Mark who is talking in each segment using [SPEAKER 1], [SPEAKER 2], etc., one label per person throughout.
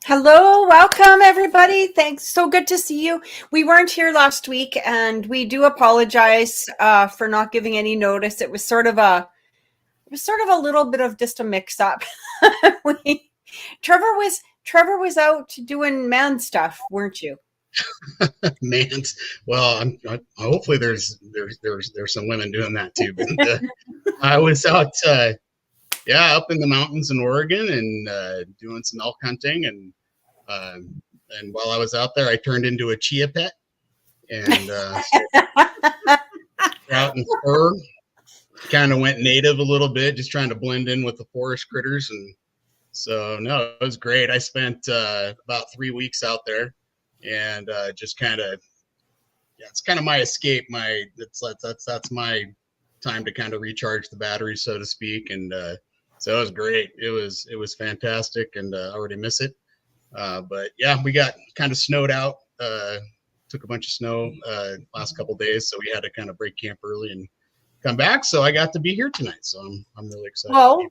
[SPEAKER 1] Hello, welcome everybody. Thanks. So good to see you. We weren't here last week and we do apologize for not giving any notice. It was sort of a little bit of just a mix up. Trevor was out doing man stuff, weren't you?
[SPEAKER 2] Man, well, hopefully there's some women doing that too. But I was out, up in the mountains in Oregon and doing some elk hunting, and while I was out there, I turned into a chia pet and out in fur. Kind of went native a little bit, just trying to blend in with the forest critters, and so no, it was great. I spent about 3 weeks out there. And just kind of, it's kind of my escape. That's my time to kind of recharge the battery, so to speak. And so it was great. It was fantastic, and I already miss it. But yeah, we got kind of snowed out. Took a bunch of snow last couple of days, so we had to kind of break camp early and come back. So I got to be here tonight. So I'm really excited.
[SPEAKER 1] Well,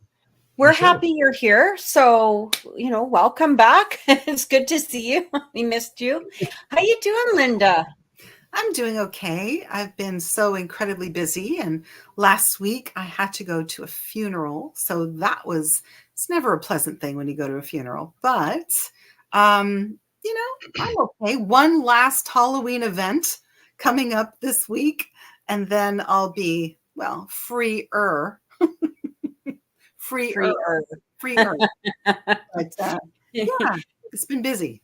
[SPEAKER 1] we're happy you're here. So, welcome back. It's good to see you. We missed you. How you doing, Lynda?
[SPEAKER 3] I'm doing okay. I've been so incredibly busy. And last week I had to go to a funeral. So it's never a pleasant thing when you go to a funeral. But, I'm okay. One last Halloween event coming up this week. And then I'll be, freer. Freer. But yeah, it's been busy.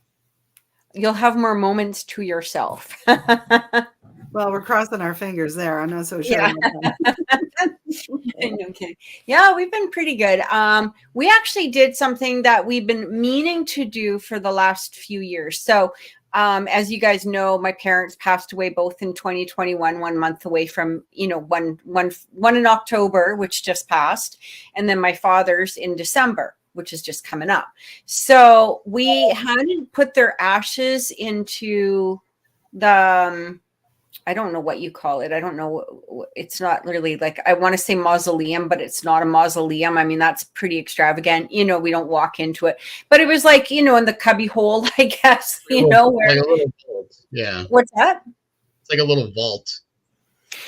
[SPEAKER 1] You'll have more moments to yourself.
[SPEAKER 3] Well, we're crossing our fingers there. I'm not so sure.
[SPEAKER 1] Yeah. Okay. Yeah, we've been pretty good. We actually did something that we've been meaning to do for the last few years. So as you guys know, my parents passed away both in 2021, 1 month away from, one in October, which just passed, and then my father's in December, which is just coming up. So we hadn't put their ashes into the, I don't know what you call it. I don't know. It's not really like, I want to say mausoleum, but it's not a mausoleum. I mean, that's pretty extravagant. We don't walk into it, but it was like, in the cubby hole, I guess, where.
[SPEAKER 2] Like a little vault. Yeah.
[SPEAKER 1] What's that?
[SPEAKER 2] It's like a little vault.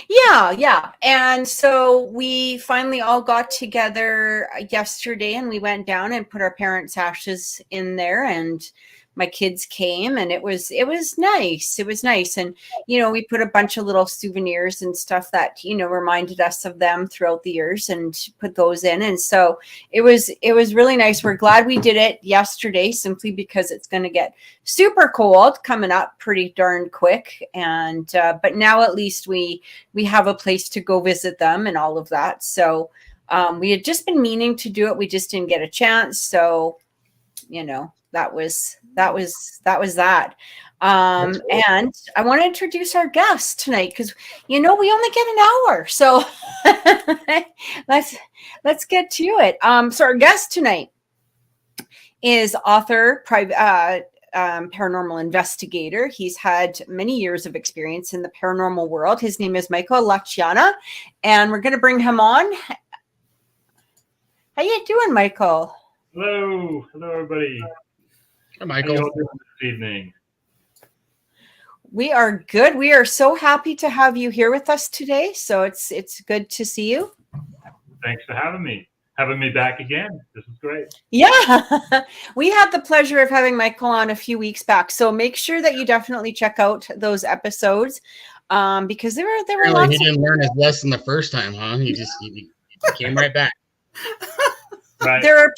[SPEAKER 1] Yeah. And so we finally all got together yesterday and we went down and put our parents' ashes in there, and my kids came, and it was nice. It was nice. And, we put a bunch of little souvenirs and stuff that, reminded us of them throughout the years, and put those in. And so it was really nice. We're glad we did it yesterday, simply because it's going to get super cold coming up pretty darn quick. And, but now at least we have a place to go visit them and all of that. So, we had just been meaning to do it. We just didn't get a chance. So, that was that. And I want to introduce our guest tonight, because we only get an hour, so let's get to it. So our guest tonight is author, paranormal investigator. He's had many years of experience in the paranormal world. His name is Chiana, and we're going to bring him on. How you doing, Michael?
[SPEAKER 4] Hello everybody.
[SPEAKER 2] Hi, Michael.
[SPEAKER 4] How are you all doing this evening?
[SPEAKER 1] We are good. We are so happy to have you here with us today. So it's good to see you.
[SPEAKER 4] Thanks for having me back again. This is great.
[SPEAKER 1] Yeah, we had the pleasure of having Michael on a few weeks back. So make sure that you definitely check out those episodes, because there were lots.
[SPEAKER 2] He didn't learn his lesson the first time, huh? He came right back.
[SPEAKER 4] Right.
[SPEAKER 1] There are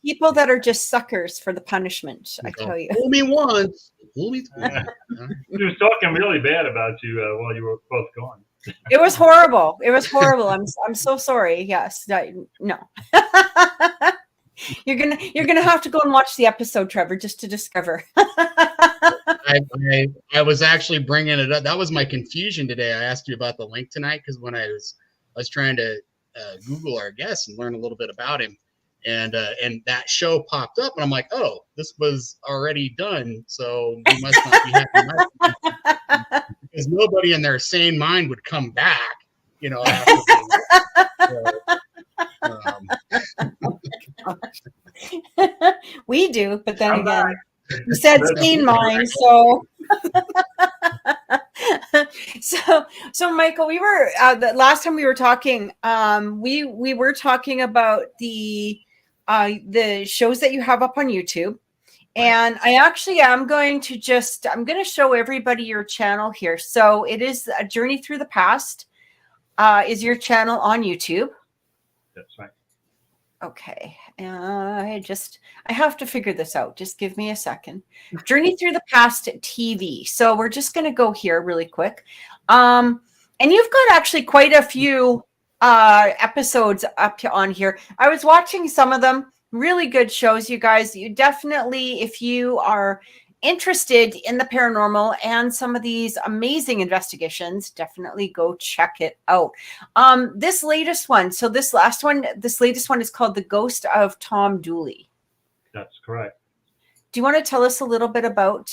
[SPEAKER 1] people that are just suckers for the punishment. I tell you.
[SPEAKER 2] Fool me once. Fool me twice.
[SPEAKER 4] He was talking really bad about you while you were both gone.
[SPEAKER 1] It was horrible. I'm so sorry. Yes. No. You're gonna have to go and watch the episode, Trevor, just to discover.
[SPEAKER 2] I was actually bringing it up. That was my confusion today. I asked you about the link tonight because when I was trying to Google our guest and learn a little bit about him, and that show popped up, and I'm like, oh, this was already done, so we must not be happy. Because nobody in their sane mind would come back, after
[SPEAKER 1] We do, but then
[SPEAKER 4] I'm
[SPEAKER 1] again,
[SPEAKER 4] not.
[SPEAKER 1] you said seen mine, so so Michael, we were the last time we were talking, we were talking about the shows that you have up on YouTube. And I actually am going to I'm going to show everybody your channel here. So it is A Journey Through the Past is your channel on YouTube.
[SPEAKER 4] That's right.
[SPEAKER 1] Okay. I have to figure this out. Just give me a second. Journey Through the Past TV. So we're just going to go here really quick. And you've got actually quite a few episodes up on here. I was watching some of them. Really good shows, you guys. You definitely, if you are interested in the paranormal and some of these amazing investigations, definitely go check it out. This latest one, this latest one is called The Ghost of Tom Dooley.
[SPEAKER 4] That's correct.
[SPEAKER 1] Do you want to tell us a little bit about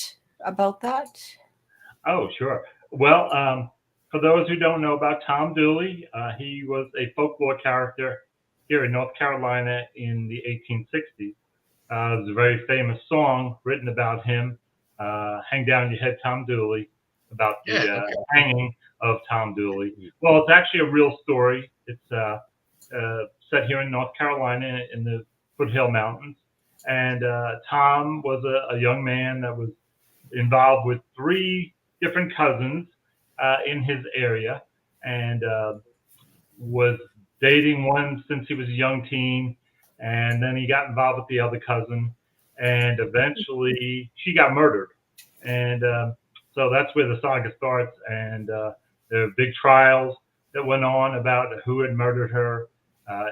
[SPEAKER 1] that?
[SPEAKER 4] Oh, sure. Well, for those who don't know about Tom Dooley, he was a folklore character here in North Carolina in the 1860s. There's a very famous song written about him, Hang Down Your Head, Tom Dooley, about the hanging of Tom Dooley. Well, it's actually a real story. It's set here in North Carolina in the Foothill Mountains. And Tom was a young man that was involved with 3 different cousins in his area, and was dating one since he was a young teen, and then he got involved with the other cousin, and eventually she got murdered. And so that's where the saga starts, and there are big trials that went on about who had murdered her.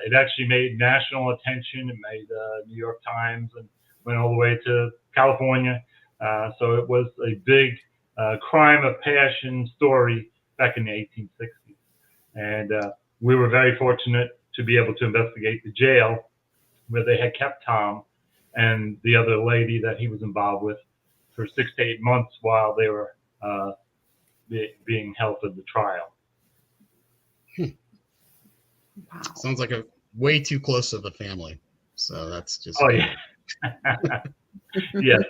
[SPEAKER 4] It actually made national attention. It made New York Times and went all the way to California. So it was a big crime of passion story back in the 1860s. And we were very fortunate to be able to investigate the jail where they had kept Tom and the other lady that he was involved with for 6 to 8 months while they were being held for the trial.
[SPEAKER 3] Wow.
[SPEAKER 2] Sounds like a way too close of a family. So that's just.
[SPEAKER 4] Oh, yeah. Yes.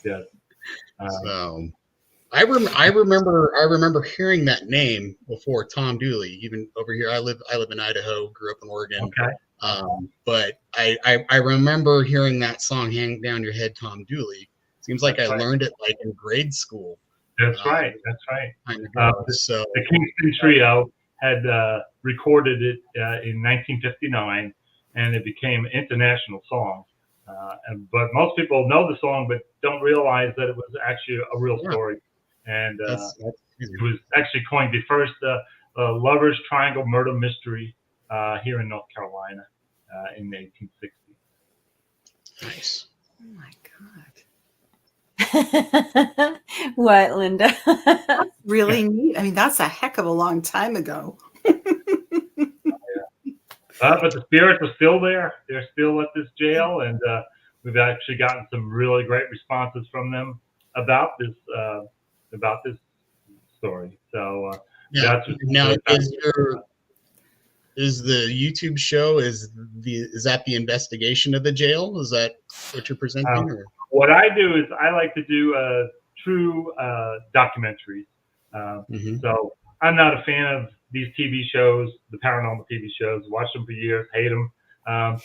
[SPEAKER 4] Yes.
[SPEAKER 2] So I remember hearing that name before, Tom Dooley. Even over here, I live in Idaho, grew up in Oregon.
[SPEAKER 4] Okay.
[SPEAKER 2] But I remember hearing that song, "Hang Down Your Head, Tom Dooley." Seems like I learned it like in grade school.
[SPEAKER 4] That's right. That's right.
[SPEAKER 2] So
[SPEAKER 4] the Kingston Trio had recorded it in 1959, and it became an international song. But most people know the song, but don't realize that it was actually a real story. And it was actually coined the first lovers triangle murder mystery here in North Carolina in the 1860s.
[SPEAKER 2] Nice.
[SPEAKER 3] Oh my God.
[SPEAKER 1] What, Lynda?
[SPEAKER 3] Really neat. I mean, that's a heck of a long time ago.
[SPEAKER 4] But the spirits are still there. They're still at this jail, and we've actually gotten some really great responses from them about this story. So that's
[SPEAKER 2] now is the YouTube show is that the investigation of the jail? Is that what you're presenting? Or?
[SPEAKER 4] What I do is I like to do true documentaries. So I'm not a fan of these TV shows, the paranormal TV shows. Watched them for years, hate them. I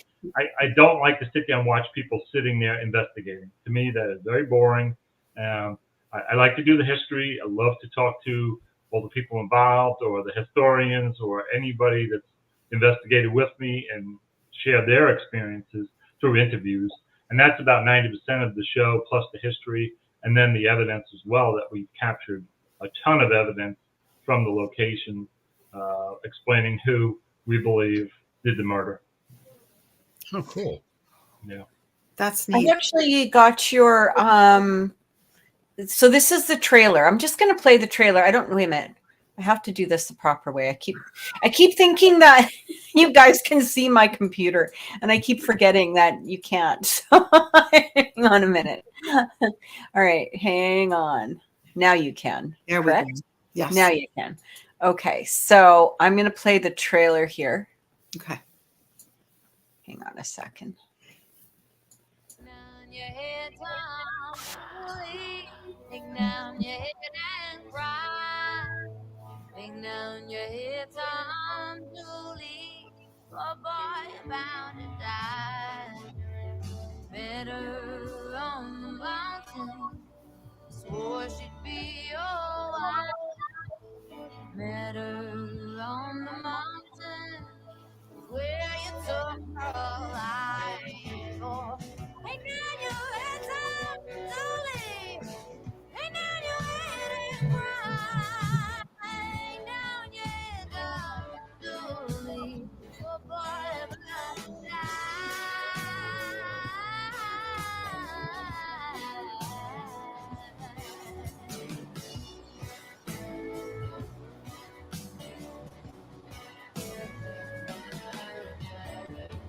[SPEAKER 4] don't like to sit down and watch people sitting there investigating. To me, that is very boring. I like to do the history. I love to talk to all the people involved, or the historians, or anybody that's investigated with me and share their experiences through interviews. And that's about 90% of the show, plus the history, and then the evidence as well, that we've captured a ton of evidence from the location, explaining who we believe did the murder.
[SPEAKER 2] Oh, cool.
[SPEAKER 4] Yeah.
[SPEAKER 3] That's neat.
[SPEAKER 1] I actually got your so this is the trailer. I'm just going to play the trailer. Wait a minute. I have to do this the proper way. I keep thinking that you guys can see my computer, and I keep forgetting that you can't. So hang on a minute. All right, hang on. Now you can.
[SPEAKER 3] There we
[SPEAKER 1] correct?
[SPEAKER 3] go. Yes.
[SPEAKER 1] Now you can. Okay, so I'm going to play the trailer here.
[SPEAKER 3] Okay.
[SPEAKER 1] Hang on a second.
[SPEAKER 5] down your head, Tom Dooley. Hang down your head and cry. Hang down your head, Tom Dooley. Poor boy bound to die. Better on the mountain. Swore she'd be your wife. Met her on the mountain where you took her life. Oh, hang down your head, Tom Dooley. Hang down your head and cry. Hang down your head, Tom Dooley. Oh, boy, about to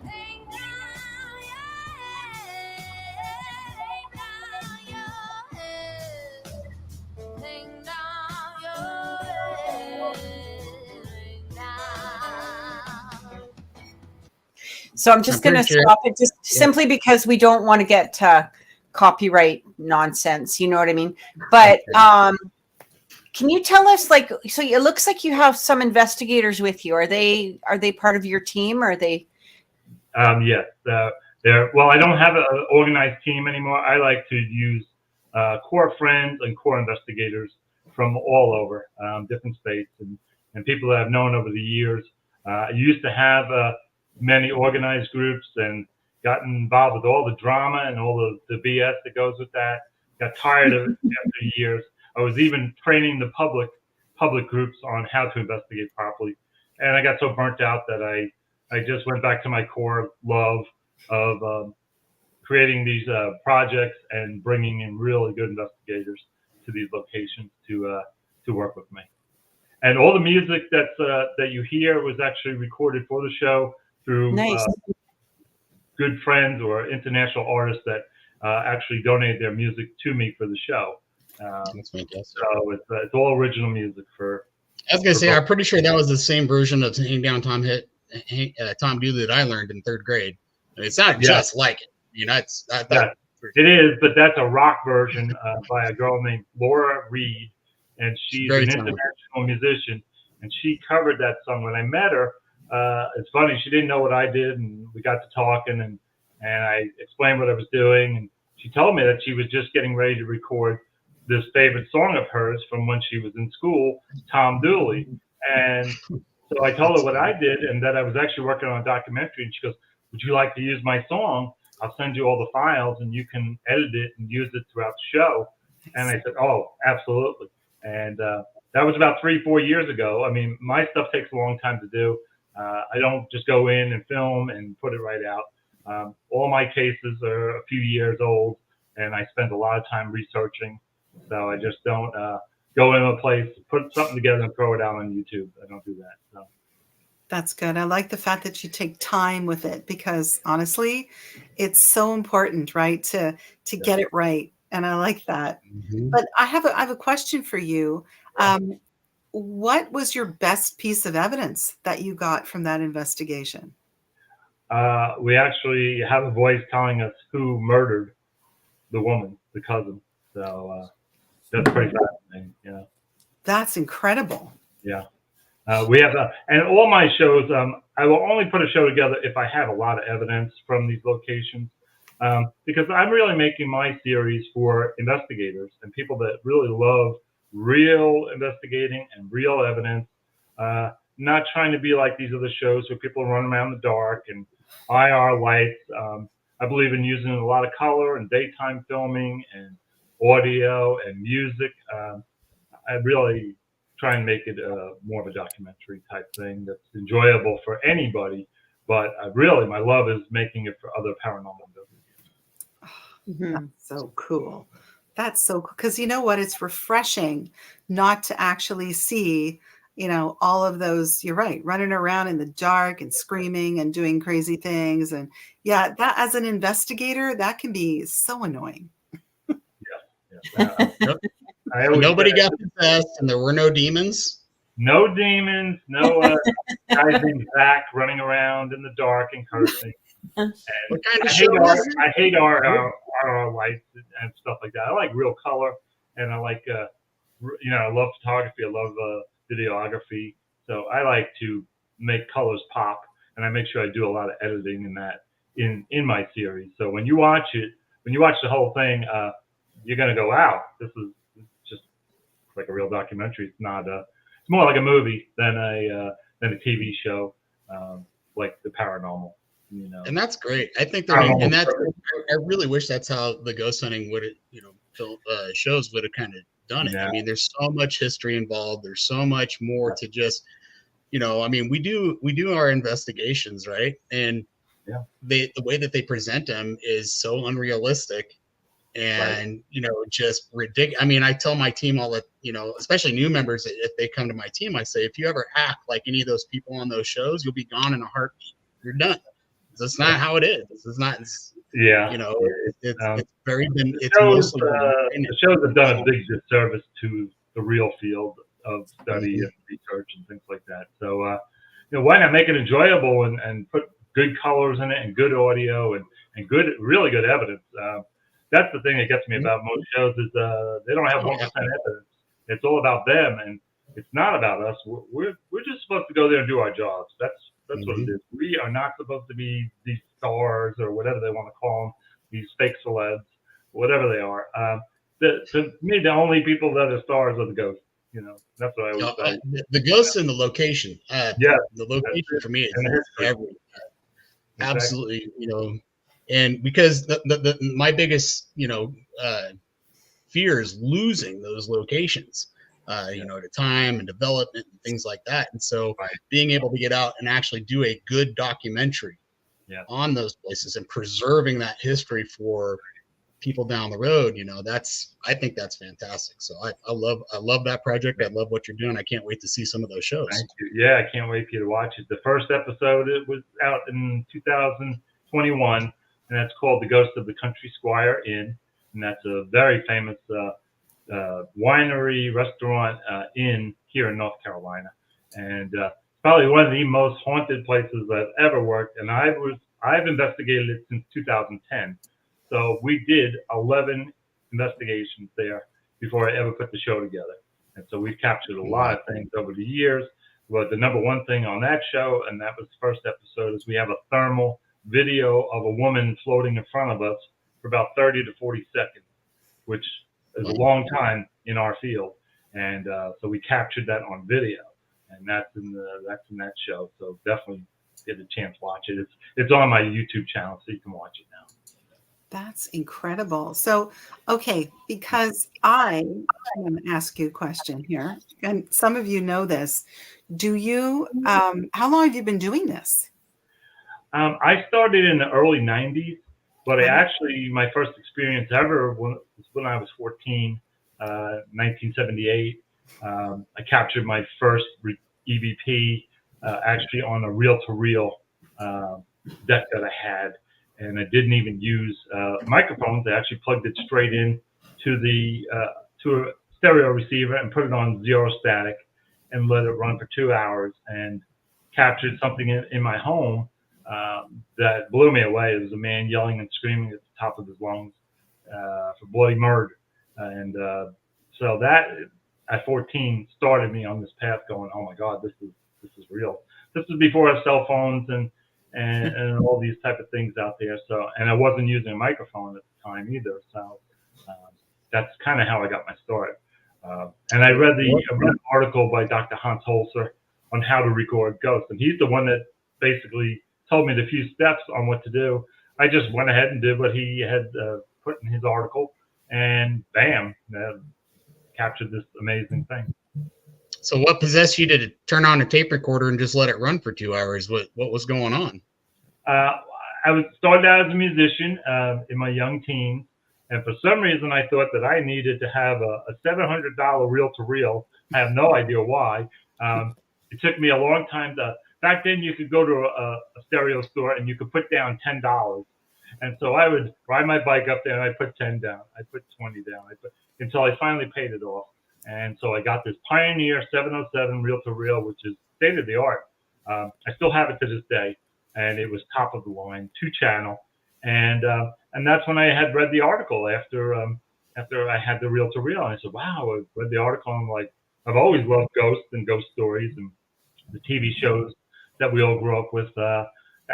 [SPEAKER 5] hang down your head. Hang down your head. Hang down.
[SPEAKER 1] So I'm just
[SPEAKER 2] I'm
[SPEAKER 1] going to
[SPEAKER 2] pretty sure-
[SPEAKER 1] stop it just simply because we don't want to get copyright nonsense. You know what I mean? But can you tell us, like, so it looks like you have some investigators with you. Are they part of your team? Or are they?
[SPEAKER 4] Yes. Well, I don't have an organized team anymore. I like to use core friends and core investigators from all over different states and people that I've known over the years. I used to have many organized groups and gotten involved with all the drama and all the BS that goes with that. Got tired of it after years. I was even training the public groups on how to investigate properly. And I got so burnt out that I just went back to my core love of creating these projects and bringing in really good investigators to these locations to work with me. And all the music that you hear was actually recorded for the show through
[SPEAKER 1] Nice.
[SPEAKER 4] good friends or international artists that actually donated their music to me for the show.
[SPEAKER 2] That's fantastic.
[SPEAKER 4] So it's all original music for.
[SPEAKER 2] I was gonna say, I'm pretty sure that was the same version of "Hang Down, Tom Dooley" that I learned in 3rd grade. And it's not just like it, you know.
[SPEAKER 4] It is, but that's a rock version by a girl named Laura Reed, and she's an international musician. And she covered that song. When I met her, it's funny, she didn't know what I did, and we got to talking, and I explained what I was doing, and she told me that she was just getting ready to record this favorite song of hers from when she was in school, Tom Dooley. And so I told her what I did and that I was actually working on a documentary. And she goes, "Would you like to use my song? I'll send you all the files and you can edit it and use it throughout the show." And I said, "Oh, absolutely." And that was about 3-4 years ago. I mean, my stuff takes a long time to do. I don't just go in and film and put it right out. All my cases are a few years old, and I spend a lot of time researching. So I just don't go in a place, put something together and throw it out on YouTube. I don't do that. So.
[SPEAKER 3] That's good. I like the fact that you take time with it because honestly, it's so important, right? To get it right. And I like that.
[SPEAKER 2] Mm-hmm.
[SPEAKER 3] But I have a question for you. What was your best piece of evidence that you got from that investigation?
[SPEAKER 4] We actually have a voice telling us who murdered the woman, the cousin. So that's pretty fascinating. Yeah.
[SPEAKER 3] That's incredible.
[SPEAKER 4] Yeah. We have, and all my shows, I will only put a show together if I have a lot of evidence from these locations, because I'm really making my series for investigators and people that really love real investigating and real evidence, not trying to be like these other shows where people run around in the dark and IR lights. I believe in using a lot of color and daytime filming and audio and music. I really try and make it more of a documentary type thing that's enjoyable for anybody. But really, my love is making it for other paranormal investigators.
[SPEAKER 3] That's so cool. That's so cool. Because you know what? It's refreshing not to actually see, all of those, you're right, running around in the dark and screaming and doing crazy things. And yeah, that as an investigator, that can be so annoying.
[SPEAKER 2] Nobody got possessed and there were no demons.
[SPEAKER 4] No demons, no guys named Zach running around in the dark and cursing.
[SPEAKER 2] What kind of
[SPEAKER 4] I
[SPEAKER 2] show
[SPEAKER 4] hate art.
[SPEAKER 2] is it?
[SPEAKER 4] I hate our lights and stuff like that. I like real color, and I like I love photography. I love videography. So I like to make colors pop, and I make sure I do a lot of editing in that in my series. So when you watch the whole thing, you're gonna go, wow, this is just like a real documentary. It's not it's more like a movie than a TV show, like the Paranormal.
[SPEAKER 2] And that's great. I think
[SPEAKER 4] Paranormal
[SPEAKER 2] and that's,
[SPEAKER 4] Service.
[SPEAKER 2] I really wish that's how the ghost hunting would, shows would have kind of done it.
[SPEAKER 4] Yeah.
[SPEAKER 2] I mean, there's so much history involved. There's so much more to just, I mean, we do our investigations, right? And
[SPEAKER 4] Yeah.
[SPEAKER 2] the way that they present them is so unrealistic and, just ridiculous. I mean, I tell my team all that, especially new members, if they come to my team, I say, if you ever act like any of those people on those shows, you'll be gone in a heartbeat. You're done. That's not how it is. This is not,
[SPEAKER 4] Yeah.
[SPEAKER 2] it's very been,
[SPEAKER 4] The
[SPEAKER 2] it's
[SPEAKER 4] shows,
[SPEAKER 2] mostly been,
[SPEAKER 4] the shows have done a big disservice to the real field of study
[SPEAKER 2] Mhm.
[SPEAKER 4] and research and things like that. So, why not make it enjoyable and put good colors in it and good audio and really good evidence. That's the thing that gets me about most shows is they don't have 1% evidence. It's all about them, and it's not about us. We're just supposed to go there and do our jobs. That's what it is. We are not supposed to be these stars or whatever they want to call them, these fake celebs, whatever they are. To me, the only people that are stars are the ghosts. That's what I always say.
[SPEAKER 2] The ghosts and the location.
[SPEAKER 4] Yeah,
[SPEAKER 2] the location for me is
[SPEAKER 4] and the history.
[SPEAKER 2] everything. Absolutely, and because my biggest, fear is losing those locations, to time and development and things like that. And so being able to get out and actually do a good documentary on those places and preserving that history for people down the road, I think that's fantastic. So I love that project. I love what you're doing. I can't wait to see some of those shows.
[SPEAKER 4] Thank you. Yeah, I can't wait for you to watch it. The first episode, it was out in 2021, and that's called The Ghost of the Country Squire Inn. And that's a very famous winery, restaurant, inn here in North Carolina. And probably one of the most haunted places I've ever worked. And I've investigated it since 2010. So we did 11 investigations there before I ever put the show together. And so we've captured a lot of things over the years. But the number one thing on that show, and that was the first episode, is we have a thermal video of a woman floating in front of us for about 30 to 40 seconds, which is a long time in our field. And so we captured that on video, and that's in that show. So definitely get a chance to watch it. It's on my YouTube channel, so you can watch it now.
[SPEAKER 3] That's incredible. So, okay, because I'm going to ask you a question here, and some of you know this. Do you, how long have you been doing this?
[SPEAKER 4] I started in the early 90s, but my first experience ever was when I was 14, 1978. I captured my first EVP actually on a reel-to-reel deck that I had. And I didn't even use microphones. I actually plugged it straight in to a stereo receiver and put it on zero static and let it run for 2 hours and captured something in my home that blew me away. It was a man yelling and screaming at the top of his lungs for bloody murder. And so that at 14 started me on this path going, oh my God, this is real. This was before cell phones and all these type of things out there. So, and I wasn't using a microphone at the time either. So that's kind of how I got my start. And I read an article by Dr. Hans Holzer on how to record ghosts. And he's the one that basically told me the few steps on what to do. I just went ahead and did what he had put in his article, and bam, captured this amazing thing.
[SPEAKER 2] So what possessed you to turn on a tape recorder and just let it run for 2 hours? What was going on?
[SPEAKER 4] I started out as a musician in my young teens, and for some reason I thought that I needed to have a $700 reel-to-reel. I have no idea why. It took me a long time back then you could go to a stereo store and you could put down $10. And so I would ride my bike up there and I put 10 down. I put 20 down. Until I finally paid it off. And so I got this Pioneer 707 reel-to-reel, which is state of the art. I still have it to this day. and it was top of the line, 2-channel, and that's when I had read the article after I had the reel to reel. And I said, wow, I read the article, and I'm like, I've always loved ghosts and ghost stories and the TV shows that we all grew up with, the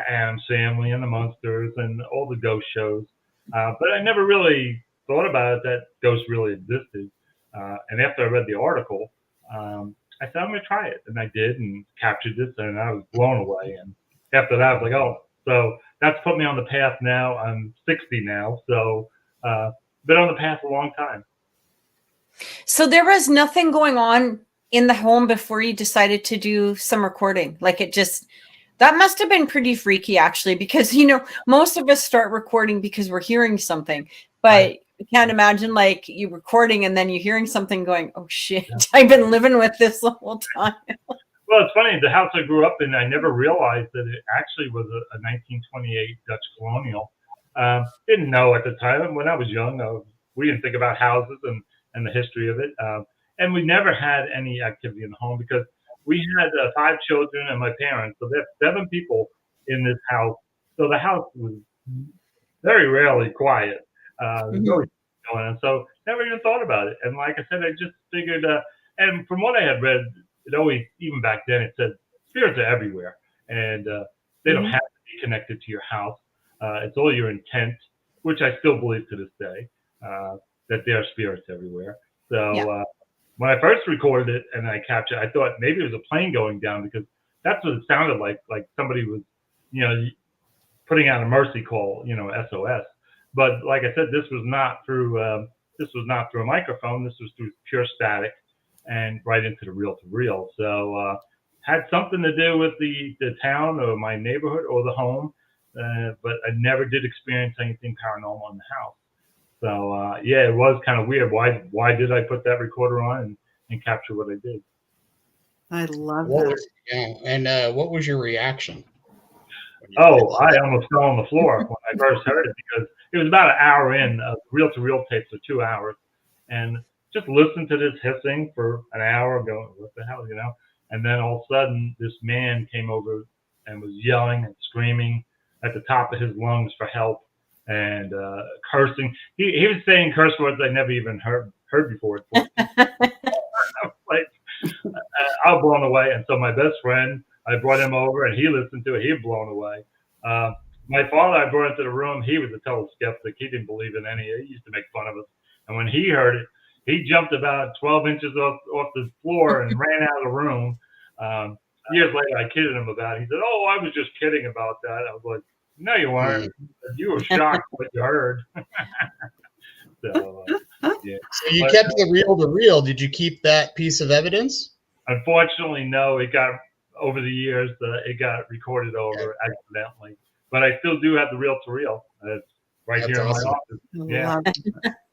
[SPEAKER 4] Addams Family and the Munsters and all the ghost shows. But I never really thought about it that ghosts really existed. And after I read the article, I said, I'm going to try it. And I did and captured this, and I was blown away. And after that, I was like, oh, so that's put me on the path now. I'm 60 now, so been on the path a long time.
[SPEAKER 1] So there was nothing going on in the home before you decided to do some recording. Like that must have been pretty freaky, actually, because, most of us start recording because we're hearing something, but I can't imagine like you recording and then you hearing something going, oh shit, I've been living with this the whole time.
[SPEAKER 4] Well, it's funny. The house I grew up in, I never realized that it actually was a 1928 Dutch colonial. Didn't know at the time. When I was young, we didn't think about houses and the history of it. And we never had any activity in the home because we had 5 children and my parents. So there's 7 people in this house. So the house was very rarely quiet. Always going on. So never even thought about it. And like I said, I just figured, and from what I had read, it always, even back then, it said spirits are everywhere. And they don't have to be connected to your house. It's all your intent, which I still believe to this day, that there are spirits everywhere. So when I first recorded it and I captured it, I thought maybe it was a plane going down because that's what it sounded like somebody was, putting out a mercy call, SOS. But like I said, this was not through a microphone. This was through pure static and right into the reel-to-reel. So had something to do with the town or my neighborhood or the home, but I never did experience anything paranormal in the house. So it was kind of weird. Why did I put that recorder on and capture what I did?
[SPEAKER 3] I love that.
[SPEAKER 2] And what was your reaction?
[SPEAKER 4] Oh, I almost fell on the floor when I first heard it because it was about an hour in. Reel-to-reel tapes for 2 hours, and just listened to this hissing for an hour, going, what the hell, And then all of a sudden, this man came over and was yelling and screaming at the top of his lungs for help and cursing. He was saying curse words I never even heard before. I was blown away. And so my best friend, I brought him over and he listened to it. He was blown away. My father, I brought into the room. He was a total skeptic. He didn't believe in any. He used to make fun of us. And when he heard it, he jumped about 12 inches off the floor and ran out of the room. Years later, I kidded him about it. He said, "Oh, I was just kidding about that." I was like, "No, you weren't. You were shocked what you heard." So
[SPEAKER 2] you kept the reel-to-reel. Did you keep that piece of evidence?
[SPEAKER 4] Unfortunately, no. It got over the years. It got recorded over accidentally, but I still do have the reel-to-reel. It's right here in my office. Yeah,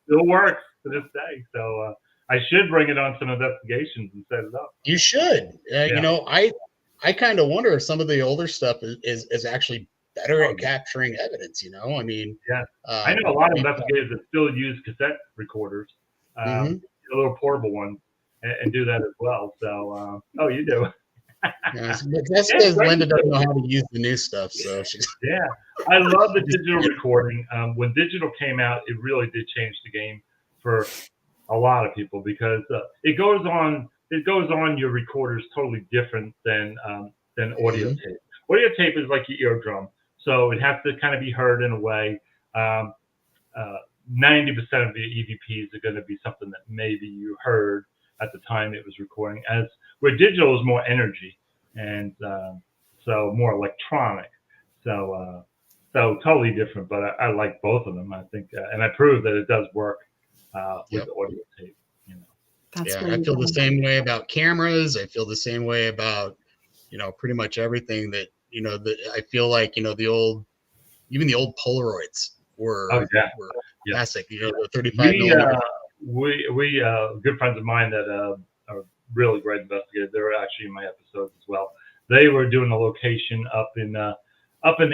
[SPEAKER 4] still works to this day. So I should bring it on some investigations and set it up.
[SPEAKER 2] You should. I kind of wonder if some of the older stuff is actually better at capturing evidence. I mean,
[SPEAKER 4] I know a lot of investigators that still use cassette recorders, little portable ones, and do that as well. So, you do.
[SPEAKER 2] That's because Lynda doesn't know how to use the new stuff. So she's
[SPEAKER 4] I love the digital recording. When digital came out, it really did change the game for a lot of people because it goes on your recorders totally different than audio tape. Audio tape is like your eardrum, so it has to kind of be heard in a way. 90% of the EVPs are going to be something that maybe you heard at the time it was recording, as where digital is more energy and so more electronic. So totally different, but I like both of them. I think, and I proved that it does work with the audio tape.
[SPEAKER 2] I feel the same way about cameras. I feel the same way about pretty much everything that I feel like even the old Polaroids were classic. The 35 millimeter.
[SPEAKER 4] We good friends of mine that are really great investigators. They were actually in my episodes as well. They were doing a location up in the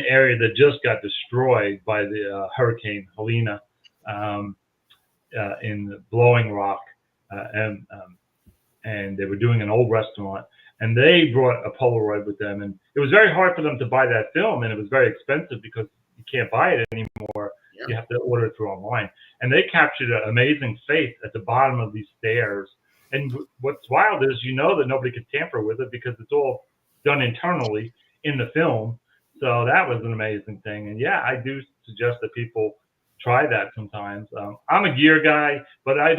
[SPEAKER 4] area that just got destroyed by the Hurricane Helena in Blowing Rock, and and they were doing an old restaurant, and they brought a Polaroid with them, and it was very hard for them to buy that film, and it was very expensive because you can't buy it anymore. You have to order it through online. And they captured an amazing face at the bottom of these stairs. And what's wild is that nobody could tamper with it because it's all done internally in the film. So that was an amazing thing. And yeah, I do suggest that people try that sometimes. I'm a gear guy, but I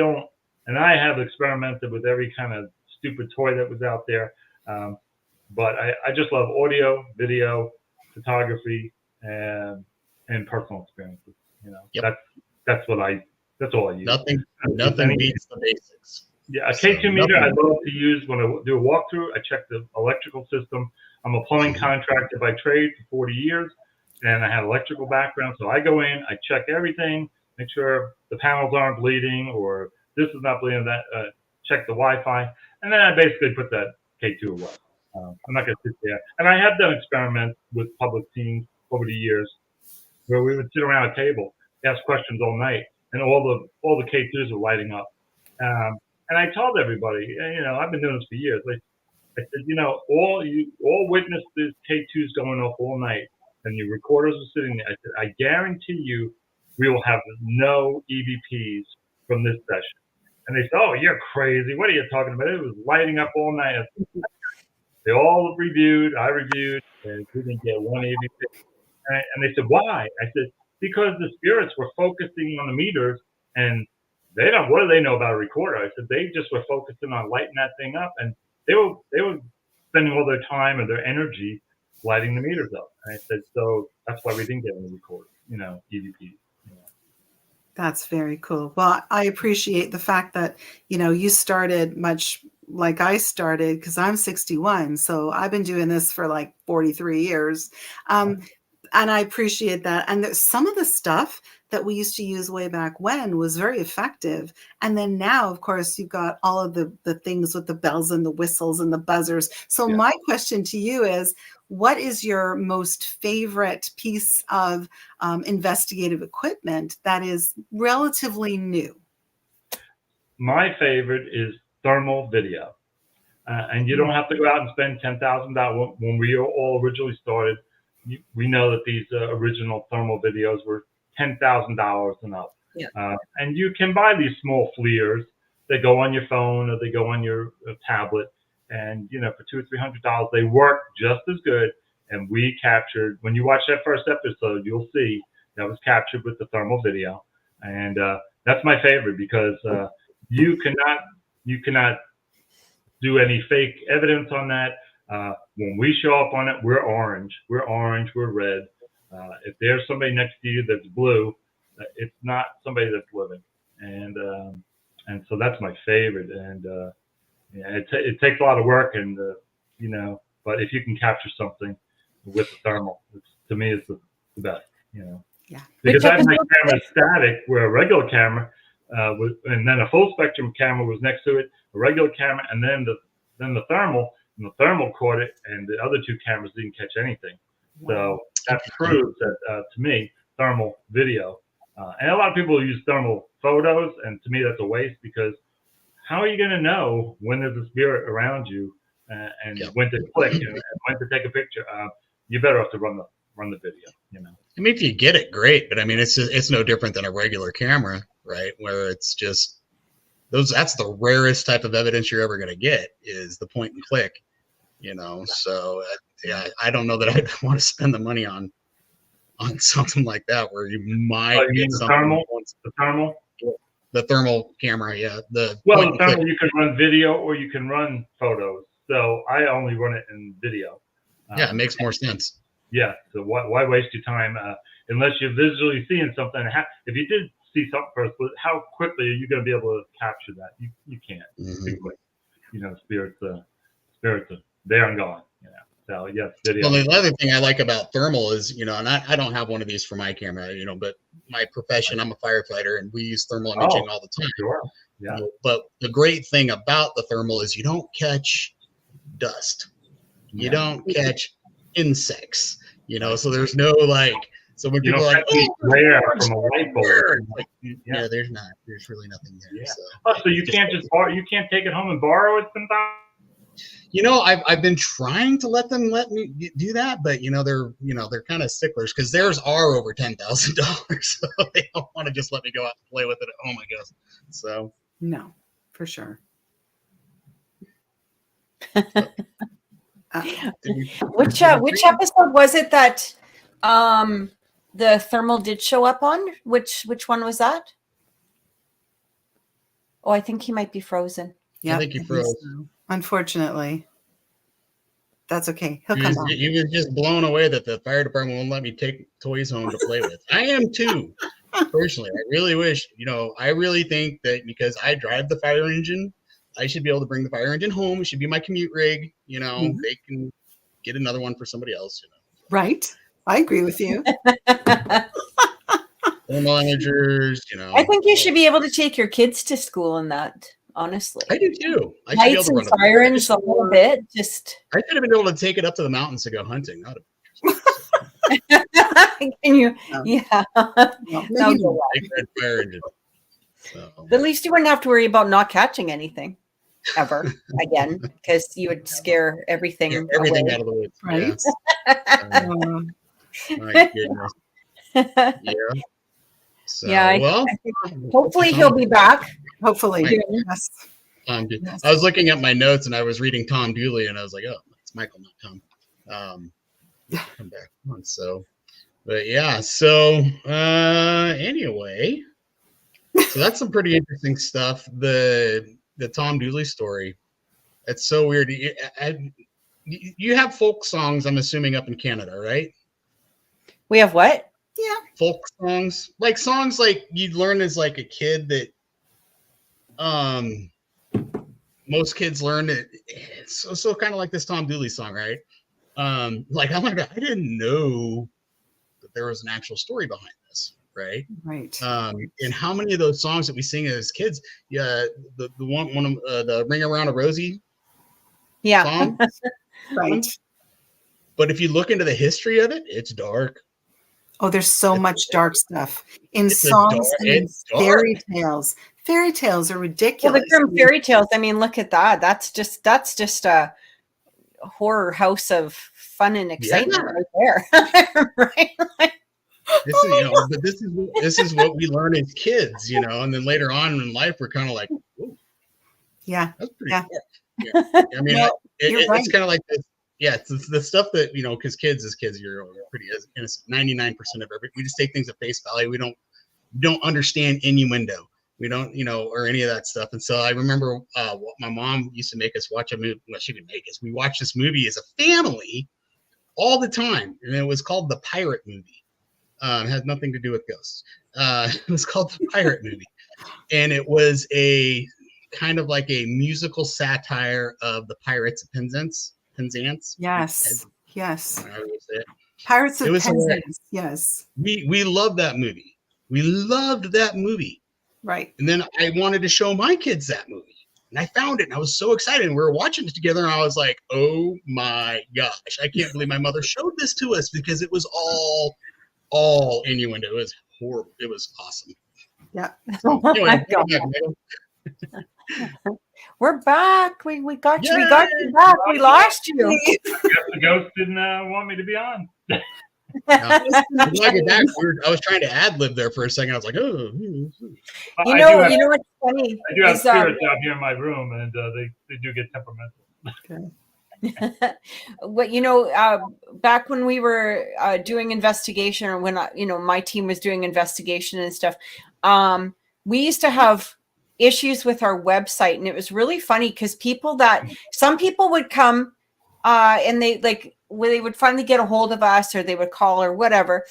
[SPEAKER 4] have experimented with every kind of stupid toy that was out there. But I just love audio, video, photography, and personal experiences. That's all I use.
[SPEAKER 2] Nothing beats the basics.
[SPEAKER 4] Yeah, a K2 meter I love to use when I do a walkthrough. I check the electrical system. I'm a plumbing contractor by trade for 40 years, and I have electrical background. So I go in, I check everything, make sure the panels aren't bleeding or this is not bleeding, check the Wi-Fi, and then I basically put that K2 away. I'm not going to sit there. And I have done experiments with public teams over the years where we would sit around a table, ask questions all night, and all the K2s were lighting up. And I told everybody, I've been doing this for years. I said, all witnessed this K2s going off all night, and your recorders were sitting there. I said, I guarantee you, we will have no EVPs from this session. And they said, oh, you're crazy. What are you talking about? It was lighting up all night. They all reviewed. I reviewed, and we didn't get one EVP. And they said, why? I said, because the spirits were focusing on the meters, and what do they know about a recorder? I said, they just were focusing on lighting that thing up, and they were spending all their time and their energy lighting the meters up. And I said, so that's why we didn't get any recorders, EVPs.
[SPEAKER 3] That's very cool. Well, I appreciate the fact that, you started much like I started, because I'm 61. So I've been doing this for like 43 years. And I appreciate that. And some of the stuff that we used to use way back when was very effective. And then now, of course, you've got all of the things with the bells and the whistles and the buzzers. So my question to you is, what is your most favorite piece of investigative equipment that is relatively new?
[SPEAKER 4] My favorite is thermal video. And you don't have to go out and spend $10,000. When we all originally started, we know that these original thermal videos were $10,000 and up. And you can buy these small FLIRs. They go on your phone or they go on your tablet. And, for $200 or $300, they work just as good. And we captured, when you watch that first episode, you'll see that was captured with the thermal video. And that's my favorite because you cannot do any fake evidence on that. When we show up on it, we're orange, we're red. If there's somebody next to you that's blue, it's not somebody that's living. And so that's my favorite. And it takes a lot of work, and but if you can capture something with the thermal, to me, it's the best.
[SPEAKER 3] Yeah.
[SPEAKER 4] Because I have my camera static, where a regular camera and then a full spectrum camera was next to it, a regular camera, and then the thermal. And the thermal caught it, and the other two cameras didn't catch anything. So that proves that, to me, thermal video. And a lot of people use thermal photos, and to me, that's a waste, because how are you going to know when there's a spirit around you and when to click and when to take a picture? You're better off to run the video.
[SPEAKER 2] I mean, if you get it, great, but I mean, it's no different than a regular camera, right? Where it's just that's the rarest type of evidence you're ever going to get, is the point and click. So I don't know that I'd want to spend the money on something like that, where you might get something. The thermal camera, the
[SPEAKER 4] thermal, you can run video or you can run photos. So I only run it in video.
[SPEAKER 2] It makes more sense.
[SPEAKER 4] Yeah. So why waste your time unless you're visually seeing something? If you did see something first, how quickly are you going to be able to capture that? You can't. Mm-hmm. Spirits are there and gone. So yes, video.
[SPEAKER 2] Well, the other thing I like about thermal is, and I don't have one of these for my camera, but my profession, I'm a firefighter, and we use thermal imaging all the time.
[SPEAKER 4] Sure. Yeah.
[SPEAKER 2] But the great thing about the thermal is you don't catch dust. You don't catch insects, so there's no So when
[SPEAKER 4] You
[SPEAKER 2] people
[SPEAKER 4] know,
[SPEAKER 2] are like,
[SPEAKER 4] catching
[SPEAKER 2] "Oh,
[SPEAKER 4] glare
[SPEAKER 2] there's
[SPEAKER 4] from a light
[SPEAKER 2] glare,"
[SPEAKER 4] bulb.
[SPEAKER 2] like, yeah, there's not. There's really nothing there.
[SPEAKER 4] Yeah.
[SPEAKER 2] So,
[SPEAKER 4] Oh, so you
[SPEAKER 2] it's
[SPEAKER 4] can't just borrow? You can't take it home and borrow it sometimes?
[SPEAKER 2] You know, I've been trying to let me do that, but they're kind of sticklers because theirs are over $10,000, so they don't want to just let me go out and play with it at home, I guess. So
[SPEAKER 3] No, for sure.
[SPEAKER 1] Which episode was it that the thermal did show up on? Which one was that? Oh, I think he might be frozen.
[SPEAKER 3] Yeah,
[SPEAKER 2] I think he froze.
[SPEAKER 3] so. Unfortunately, that's okay. He'll come back.
[SPEAKER 2] He was just blown away that the fire department won't let me take toys home to play with. I am too. Personally, I really wish, I really think that because I drive the fire engine, I should be able to bring the fire engine home. It should be my commute rig. They can get another one for somebody else.
[SPEAKER 3] Right. I agree with you.
[SPEAKER 2] Thermal imagers,
[SPEAKER 1] I think you should be able to take your kids to school in that, honestly.
[SPEAKER 2] I do too. I should be able
[SPEAKER 1] Lights
[SPEAKER 2] to
[SPEAKER 1] and
[SPEAKER 2] run
[SPEAKER 1] sirens a little bit. Just
[SPEAKER 2] I should have been able to take it up to the mountains to go hunting. That
[SPEAKER 1] can you?
[SPEAKER 3] No.
[SPEAKER 1] Yeah.
[SPEAKER 3] Well, maybe not.
[SPEAKER 2] big red fire engine. So.
[SPEAKER 1] At least you wouldn't have to worry about not catching anything ever again, because you would scare everything
[SPEAKER 2] Everything
[SPEAKER 1] away.
[SPEAKER 2] out of the woods.
[SPEAKER 3] Right.
[SPEAKER 2] Yeah. My goodness. Yeah. So,
[SPEAKER 1] Yeah,
[SPEAKER 2] well,
[SPEAKER 1] hopefully he'll be back.
[SPEAKER 3] Hopefully.
[SPEAKER 2] Right.
[SPEAKER 3] Yes. Yes.
[SPEAKER 2] I was looking at my notes and I was reading Tom Dooley and I was like, oh, it's Michael, not Tom. Come back on. So, but yeah. So, anyway, so that's some pretty interesting stuff. The Tom Dooley story. It's so weird. You have folk songs, I'm assuming, up in Canada, right?
[SPEAKER 1] We have what?
[SPEAKER 3] Yeah.
[SPEAKER 2] Folk songs, like songs like you'd learn as like a kid that most kids learn it. So kind of like this Tom Dooley song, right? Like I'm like, I didn't know that there was an actual story behind this, right?
[SPEAKER 3] Right.
[SPEAKER 2] And how many of those songs that we sing as kids, the one of the Ring Around a Rosie song,
[SPEAKER 3] Right.
[SPEAKER 2] but if you look into the history of it, it's dark.
[SPEAKER 3] Oh, there's so much dark stuff in songs and in fairy tales. Fairy tales are ridiculous.
[SPEAKER 1] Well, the Grimm fairy tales. I mean, look at that. That's just a horror house of fun and excitement right there. Right?
[SPEAKER 2] But this is what we learn as kids, and then later on in life we're kind of like, ooh,
[SPEAKER 3] yeah,
[SPEAKER 2] that's pretty
[SPEAKER 3] yeah.
[SPEAKER 2] cool. Yeah. I mean,
[SPEAKER 3] No,
[SPEAKER 2] it's kind of like this. Yeah, it's the stuff that because kids you're pretty innocent. 99% of everything, we just take things at face value. We don't understand innuendo. We don't, or any of that stuff. And so I remember my mom used to make us watch a movie. Well, she didn't make us. We watched this movie as a family all the time, and it was called The Pirate Movie. It had nothing to do with ghosts. It was called The Pirate Movie, and it was a kind of like a musical satire of the Pirates of Penzance.
[SPEAKER 3] Yes. Yes.
[SPEAKER 2] I would say it.
[SPEAKER 3] Pirates of
[SPEAKER 2] It was
[SPEAKER 3] Penzance. Yes.
[SPEAKER 2] We loved that movie. We loved that movie.
[SPEAKER 3] Right.
[SPEAKER 2] And then I wanted to show my kids that movie. And I found it and I was so excited. And we were watching it together and I was like, oh my gosh, I can't believe my mother showed this to us because it was all innuendo. It was horrible. It was awesome.
[SPEAKER 3] Yeah.
[SPEAKER 2] So, anyway,
[SPEAKER 1] we're back. We got you.
[SPEAKER 2] Yay!
[SPEAKER 1] We got you back. We lost you.
[SPEAKER 4] The ghost didn't want me to be on.
[SPEAKER 2] I'm glad you're back. I was trying to ad lib there for a second. I was like, oh.
[SPEAKER 1] You know what's funny?
[SPEAKER 4] I do have spirits out here in my room, and they do get temperamental.
[SPEAKER 1] What back when we were doing investigation, or when my team was doing investigation and stuff, we used to have issues with our website, and it was really funny because some people would come and they would finally get a hold of us, or they would call or whatever,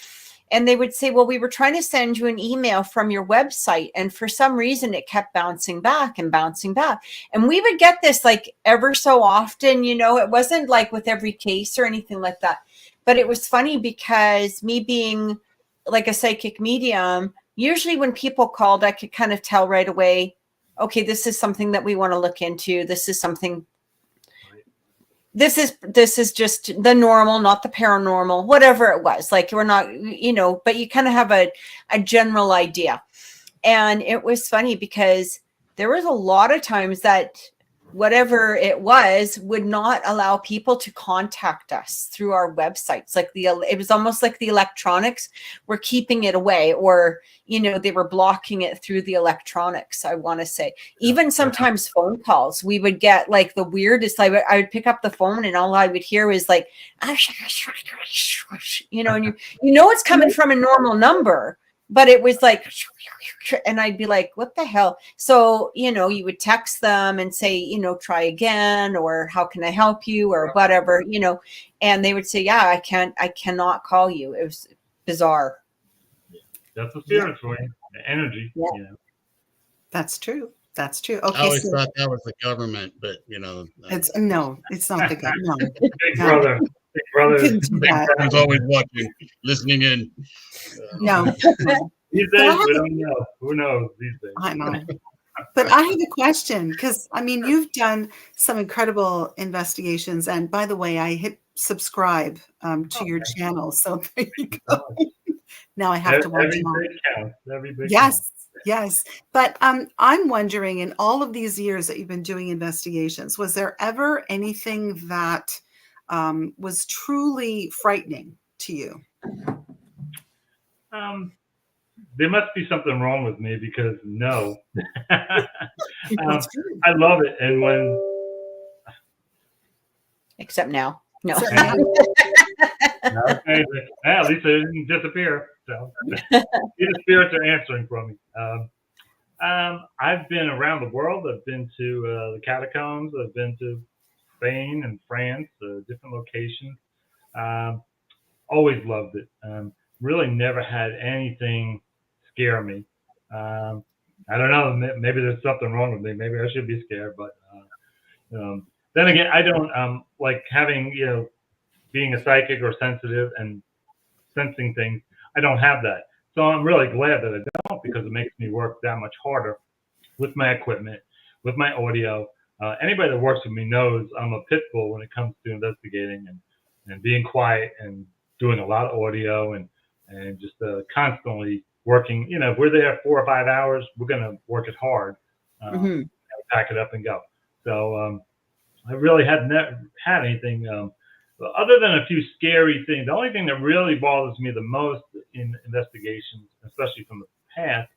[SPEAKER 1] and they would say, well, we were trying to send you an email from your website, and for some reason it kept bouncing back, and we would get this like ever so often. It wasn't like with every case or anything like that, but it was funny because me being like a psychic medium, usually when people called, I could kind of tell right away, okay, this is something that we want to look into. This is something this is just the normal, not the paranormal, whatever it was. Like, we're not, but you kind of have a general idea. And it was funny because there was a lot of times that whatever it was would not allow people to contact us through our websites. Like it was almost like the electronics were keeping it away, or, they were blocking it through the electronics, I want to say. Even sometimes phone calls, we would get like the weirdest. I would pick up the phone and all I would hear was like, and it's coming from a normal number, but it was like, and I'd be like, what the hell? So, you would text them and say, try again, or how can I help you, or whatever, and they would say, yeah, I cannot call you. It was bizarre.
[SPEAKER 4] That's the spirit for you, the energy.
[SPEAKER 1] Yeah.
[SPEAKER 3] That's true. That's true. Okay.
[SPEAKER 2] I always thought that was the government, but
[SPEAKER 3] it's not the government. No.
[SPEAKER 4] Big brother. Big brother.
[SPEAKER 2] Big brother's always watching, listening in.
[SPEAKER 3] No.
[SPEAKER 4] These days, we don't know. Who knows these days?
[SPEAKER 3] I know. But I have a question, because you've done some incredible investigations, and by the way, I hit subscribe to your channel, so there you go. Now I have to watch them all.
[SPEAKER 4] Every big
[SPEAKER 3] yes. But I'm wondering, in all of these years that you've been doing investigations, was there ever anything that was truly frightening to you?
[SPEAKER 4] There must be something wrong with me, because no. I love it. And when...
[SPEAKER 1] Except now. No.
[SPEAKER 4] Okay. At least it didn't disappear. So the spirits are answering for me. I've been around the world. I've been to the catacombs. I've been to Spain and France, different locations. Always loved it. Really never had anything scare me. I don't know. Maybe there's something wrong with me. Maybe I should be scared. But then again, I don't like having, being a psychic or sensitive and sensing things. I don't have that. So I'm really glad that I don't, because it makes me work that much harder with my equipment, with my audio. Anybody that works with me knows I'm a pit bull when it comes to investigating and being quiet and doing a lot of audio and just constantly working. If we're there 4 or 5 hours, we're going to work it hard, pack it up and go. So I really hadn't had anything other than a few scary things. The only thing that really bothers me the most in investigations, especially from the past,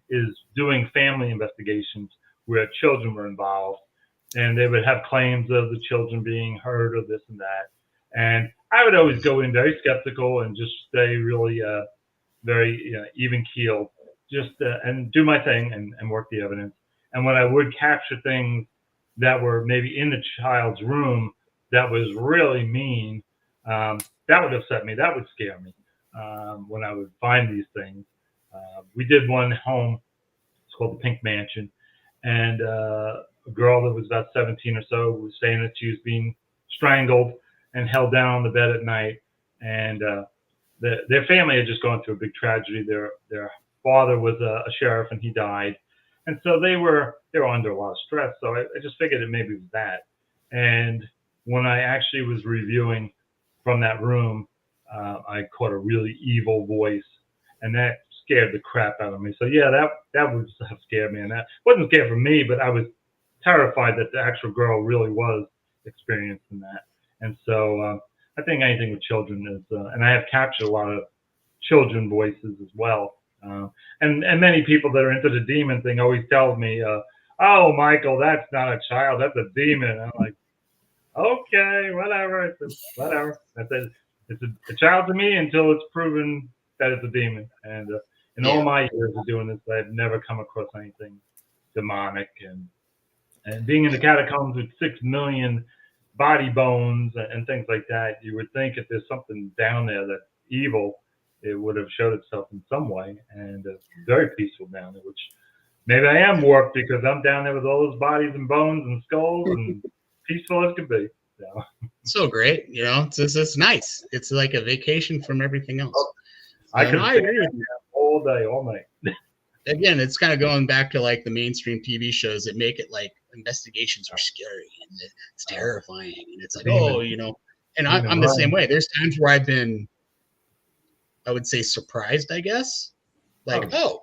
[SPEAKER 4] is doing family investigations where children were involved, and they would have claims of the children being hurt or this and that. And I would always go in very skeptical and just stay really very even keeled, just and do my thing and work the evidence. And when I would capture things that were maybe in the child's room that was really mean, that would upset me. That would scare me when I would find these things. We did one home. It's called the Pink Mansion. And a girl that was about 17 or so was saying that she was being strangled and held down on the bed at night. And their family had just gone through a big tragedy. Their father was a sheriff, and he died. And so they were under a lot of stress. So I just figured it maybe was that. And when I actually was reviewing from that room, I caught a really evil voice, and that scared the crap out of me. So yeah, that would have scared me, and that wasn't scared for me, but I was terrified that the actual girl really was experiencing that. And so I think anything with children is, and I have captured a lot of children voices as well. And many people that are into the demon thing always tell me, "Oh, Michael, that's not a child, that's a demon." I'm like, okay, whatever. Whatever. I said, it's a child to me until it's proven that it's a demon. And in all my years of doing this, I've never come across anything demonic. And being in the catacombs with 6 million body bones and things like that, you would think if there's something down there that's evil, it would have showed itself in some way. And it's very peaceful down there, which maybe I am warped because I'm down there with all those bodies and bones and skulls and peaceful as could be.
[SPEAKER 2] So great, it's nice. It's like a vacation from everything else.
[SPEAKER 4] I could
[SPEAKER 2] agree with you
[SPEAKER 4] all day, all night.
[SPEAKER 2] Again, it's kind of going back to like the mainstream TV shows that make it like investigations are scary and it's terrifying, and it's like, oh, and I'm the same way. There's times where I've been, I would say, surprised, I guess, like, oh,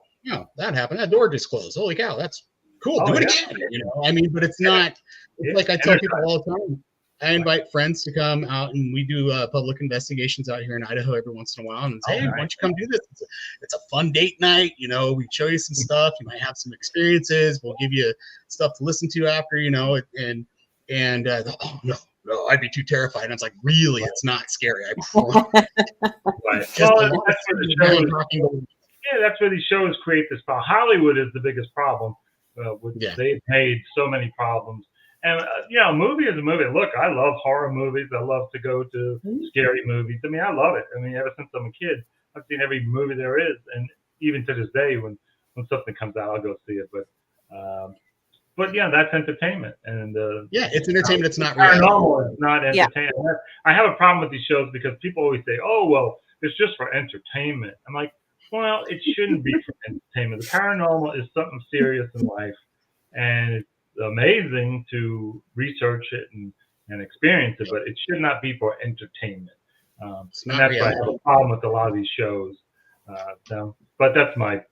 [SPEAKER 2] that happened, that door just closed, holy cow, that's cool, do it again, I mean, but it's not, it's like I tell people all the time, I invite friends to come out, and we do public investigations out here in Idaho every once in a while, and say, hey, why don't you come do this? It's a fun date night, we show you some stuff, you might have some experiences, we'll give you stuff to listen to after, and oh no, I'd be too terrified. And it's like, really, it's not scary. I promise.
[SPEAKER 4] That's where these shows create this problem. Hollywood is the biggest problem. They've made so many problems. And, a movie is a movie. Look, I love horror movies. I love to go to scary movies. I mean, I love it. I mean, ever since I'm a kid, I've seen every movie there is. And even to this day, when something comes out, I'll go see it. But yeah, that's entertainment. And
[SPEAKER 2] it's entertainment. It's not
[SPEAKER 4] paranormal. It's not entertainment. Yeah. I have a problem with these shows because people always say, oh, well, it's just for entertainment. I'm like, well, it shouldn't be for entertainment. The paranormal is something serious in life. And it's amazing to research it and experience it, but it should not be for entertainment. And that's why I have a problem with a lot of these shows. But that's my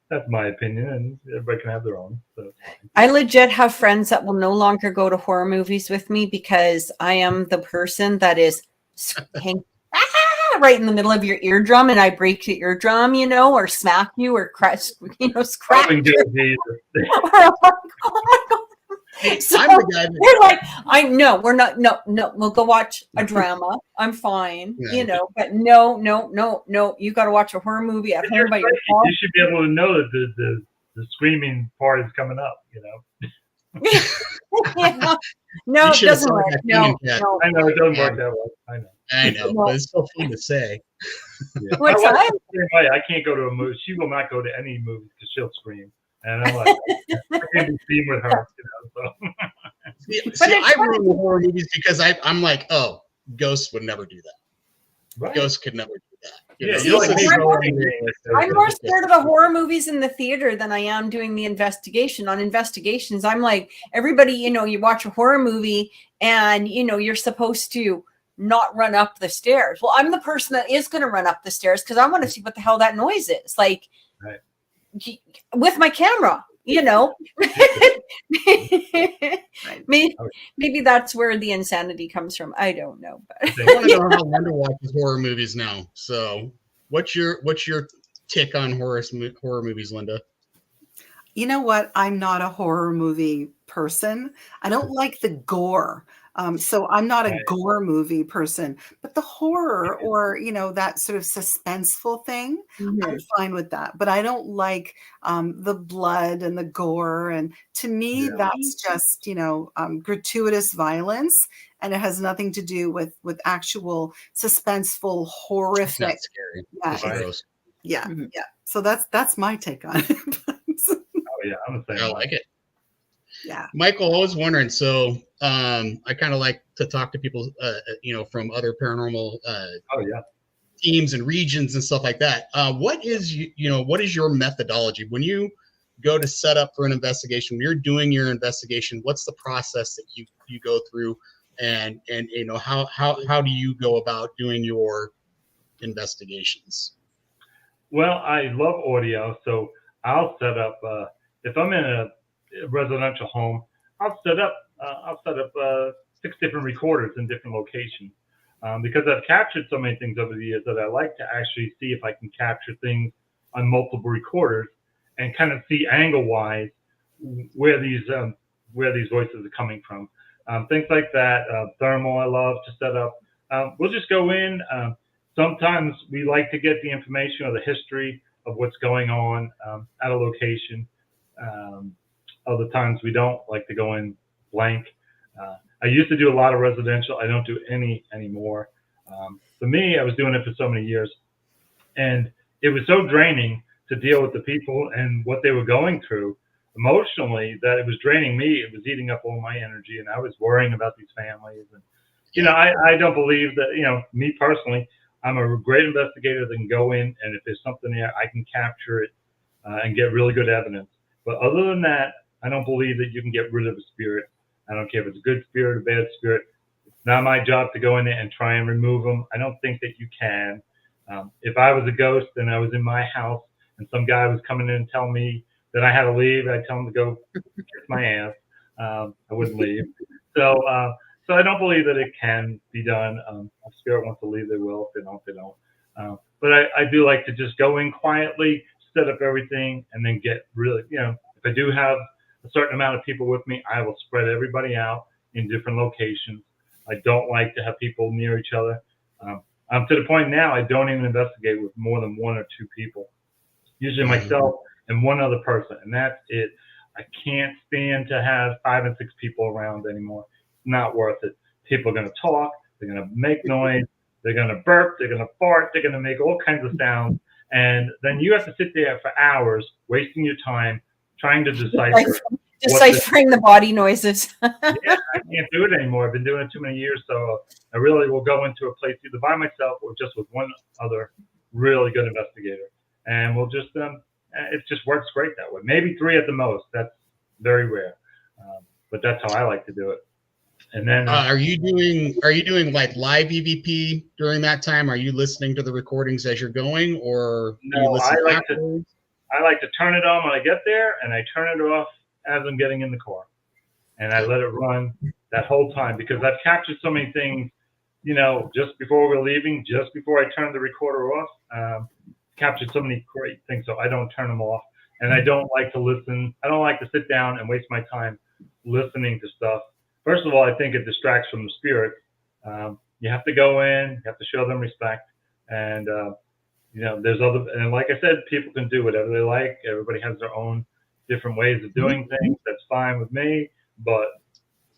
[SPEAKER 4] opinion, and everybody can have their own. So.
[SPEAKER 1] I legit have friends that will no longer go to horror movies with me because I am the person that is right in the middle of your eardrum, and I break your eardrum, or smack you or scratch you. Oh my God. So I'm the guy they're like, I know we're not. No, we'll go watch a drama. I'm fine, But no. You got to watch a horror movie at home by yourself.
[SPEAKER 4] You should be able to know that the screaming part is coming up.
[SPEAKER 1] No, it doesn't work. No.
[SPEAKER 4] I know it doesn't work that way.
[SPEAKER 2] I know, but it's so fun to say.
[SPEAKER 4] Yeah. What's that? I can't go to a movie. She will not go to any movie because she'll scream. And I'm like, I can't be seen with her,
[SPEAKER 2] so. I ruin the horror movies because I'm like, oh, ghosts would never do that. Right. Ghosts could never do that.
[SPEAKER 1] I'm more scared of the horror movies in the theater than I am doing the investigation. On investigations, I'm like, everybody, you watch a horror movie and, you're supposed to not run up the stairs. Well, I'm the person that is going to run up the stairs because I want to see what the hell that noise is. Like, right. With my camera, maybe that's where the insanity comes from. I don't know. But
[SPEAKER 2] I want to know how Lynda watches horror movies now. So, what's your take on horror movies, Lynda?
[SPEAKER 3] You know what? I'm not a horror movie person. I don't like the gore. So I'm not a gore movie person, but the horror or, that sort of suspenseful thing, I'm fine with that. But I don't like the blood and the gore. And to me, that's just, gratuitous violence. And it has nothing to do with actual suspenseful, horrific.
[SPEAKER 2] It's not scary.
[SPEAKER 3] Yeah. So that's my take on it.
[SPEAKER 4] I'm the same.
[SPEAKER 2] I like it.
[SPEAKER 3] Yeah.
[SPEAKER 2] Michael, I was wondering, so I kind of like to talk to people, from other paranormal teams and regions and stuff like that. What is your methodology when you go to set up for an investigation? When you're doing your investigation, what's the process that you go through, and how do you go about doing your investigations?
[SPEAKER 4] Well, I love audio, so I'll set up if I'm in a residential home, I'll set up 6 different recorders in different locations because I've captured so many things over the years that I like to actually see if I can capture things on multiple recorders and kind of see angle-wise where these voices are coming from. Things like that. Thermal, I love to set up. We'll just go in. Sometimes we like to get the information or the history of what's going on at a location. Other times we don't like to go in blank. I used to do a lot of residential. I don't do any anymore. For me, I was doing it for so many years, and it was so draining to deal with the people and what they were going through emotionally that it was draining me. It was eating up all my energy, and I was worrying about these families. And I don't believe that. Me personally, I'm a great investigator that can go in, and if there's something there, I can capture it and get really good evidence. But other than that, I don't believe that you can get rid of a spirit I don't care if it's a good spirit or bad spirit. It's not my job to go in there and try and remove them. I don't think that you can. If I was a ghost and I was in my house and some guy was coming in and telling me that I had to leave, I'd tell him to go kiss my ass. I wouldn't leave. So I don't believe that it can be done. If spirit wants to leave, they will. If they don't, they don't. But I do like to just go in quietly, set up everything, and then get really, if I do have a certain amount of people with me, I will spread everybody out in different locations. I don't like to have people near each other. I'm to the point now I don't even investigate with more than 1 or 2 people. Usually myself and one other person, and that's it. I can't stand to have 5 and 6 people around anymore. It's not worth it. People are going to talk. They're going to make noise. They're going to burp. They're going to fart. They're going to make all kinds of sounds. And then you have to sit there for hours, wasting your time, trying to decipher.
[SPEAKER 1] Deciphering the body noises.
[SPEAKER 4] Yeah, I can't do it anymore. I've been doing it too many years. So I really will go into a place either by myself or just with one other really good investigator. And we'll just, it just works great that way. Maybe 3 at the most. That's very rare. But that's how I like to do it. And then
[SPEAKER 2] are you doing like live EVP during that time? Are you listening to the recordings as you're going, or do you listen afterwards?
[SPEAKER 4] I like to turn it on when I get there, and I turn it off as I'm getting in the car, and I let it run that whole time because I've captured so many things. Just before we're leaving, just before I turn the recorder off, captured so many great things, so I don't turn them off. And I don't like to listen. I don't like to sit down and waste my time listening to stuff. First of all, I think it distracts from the spirit. You have to go in, you have to show them respect. And, there's other, and like I said, people can do whatever they like. Everybody has their own different ways of doing things. That's fine with me. But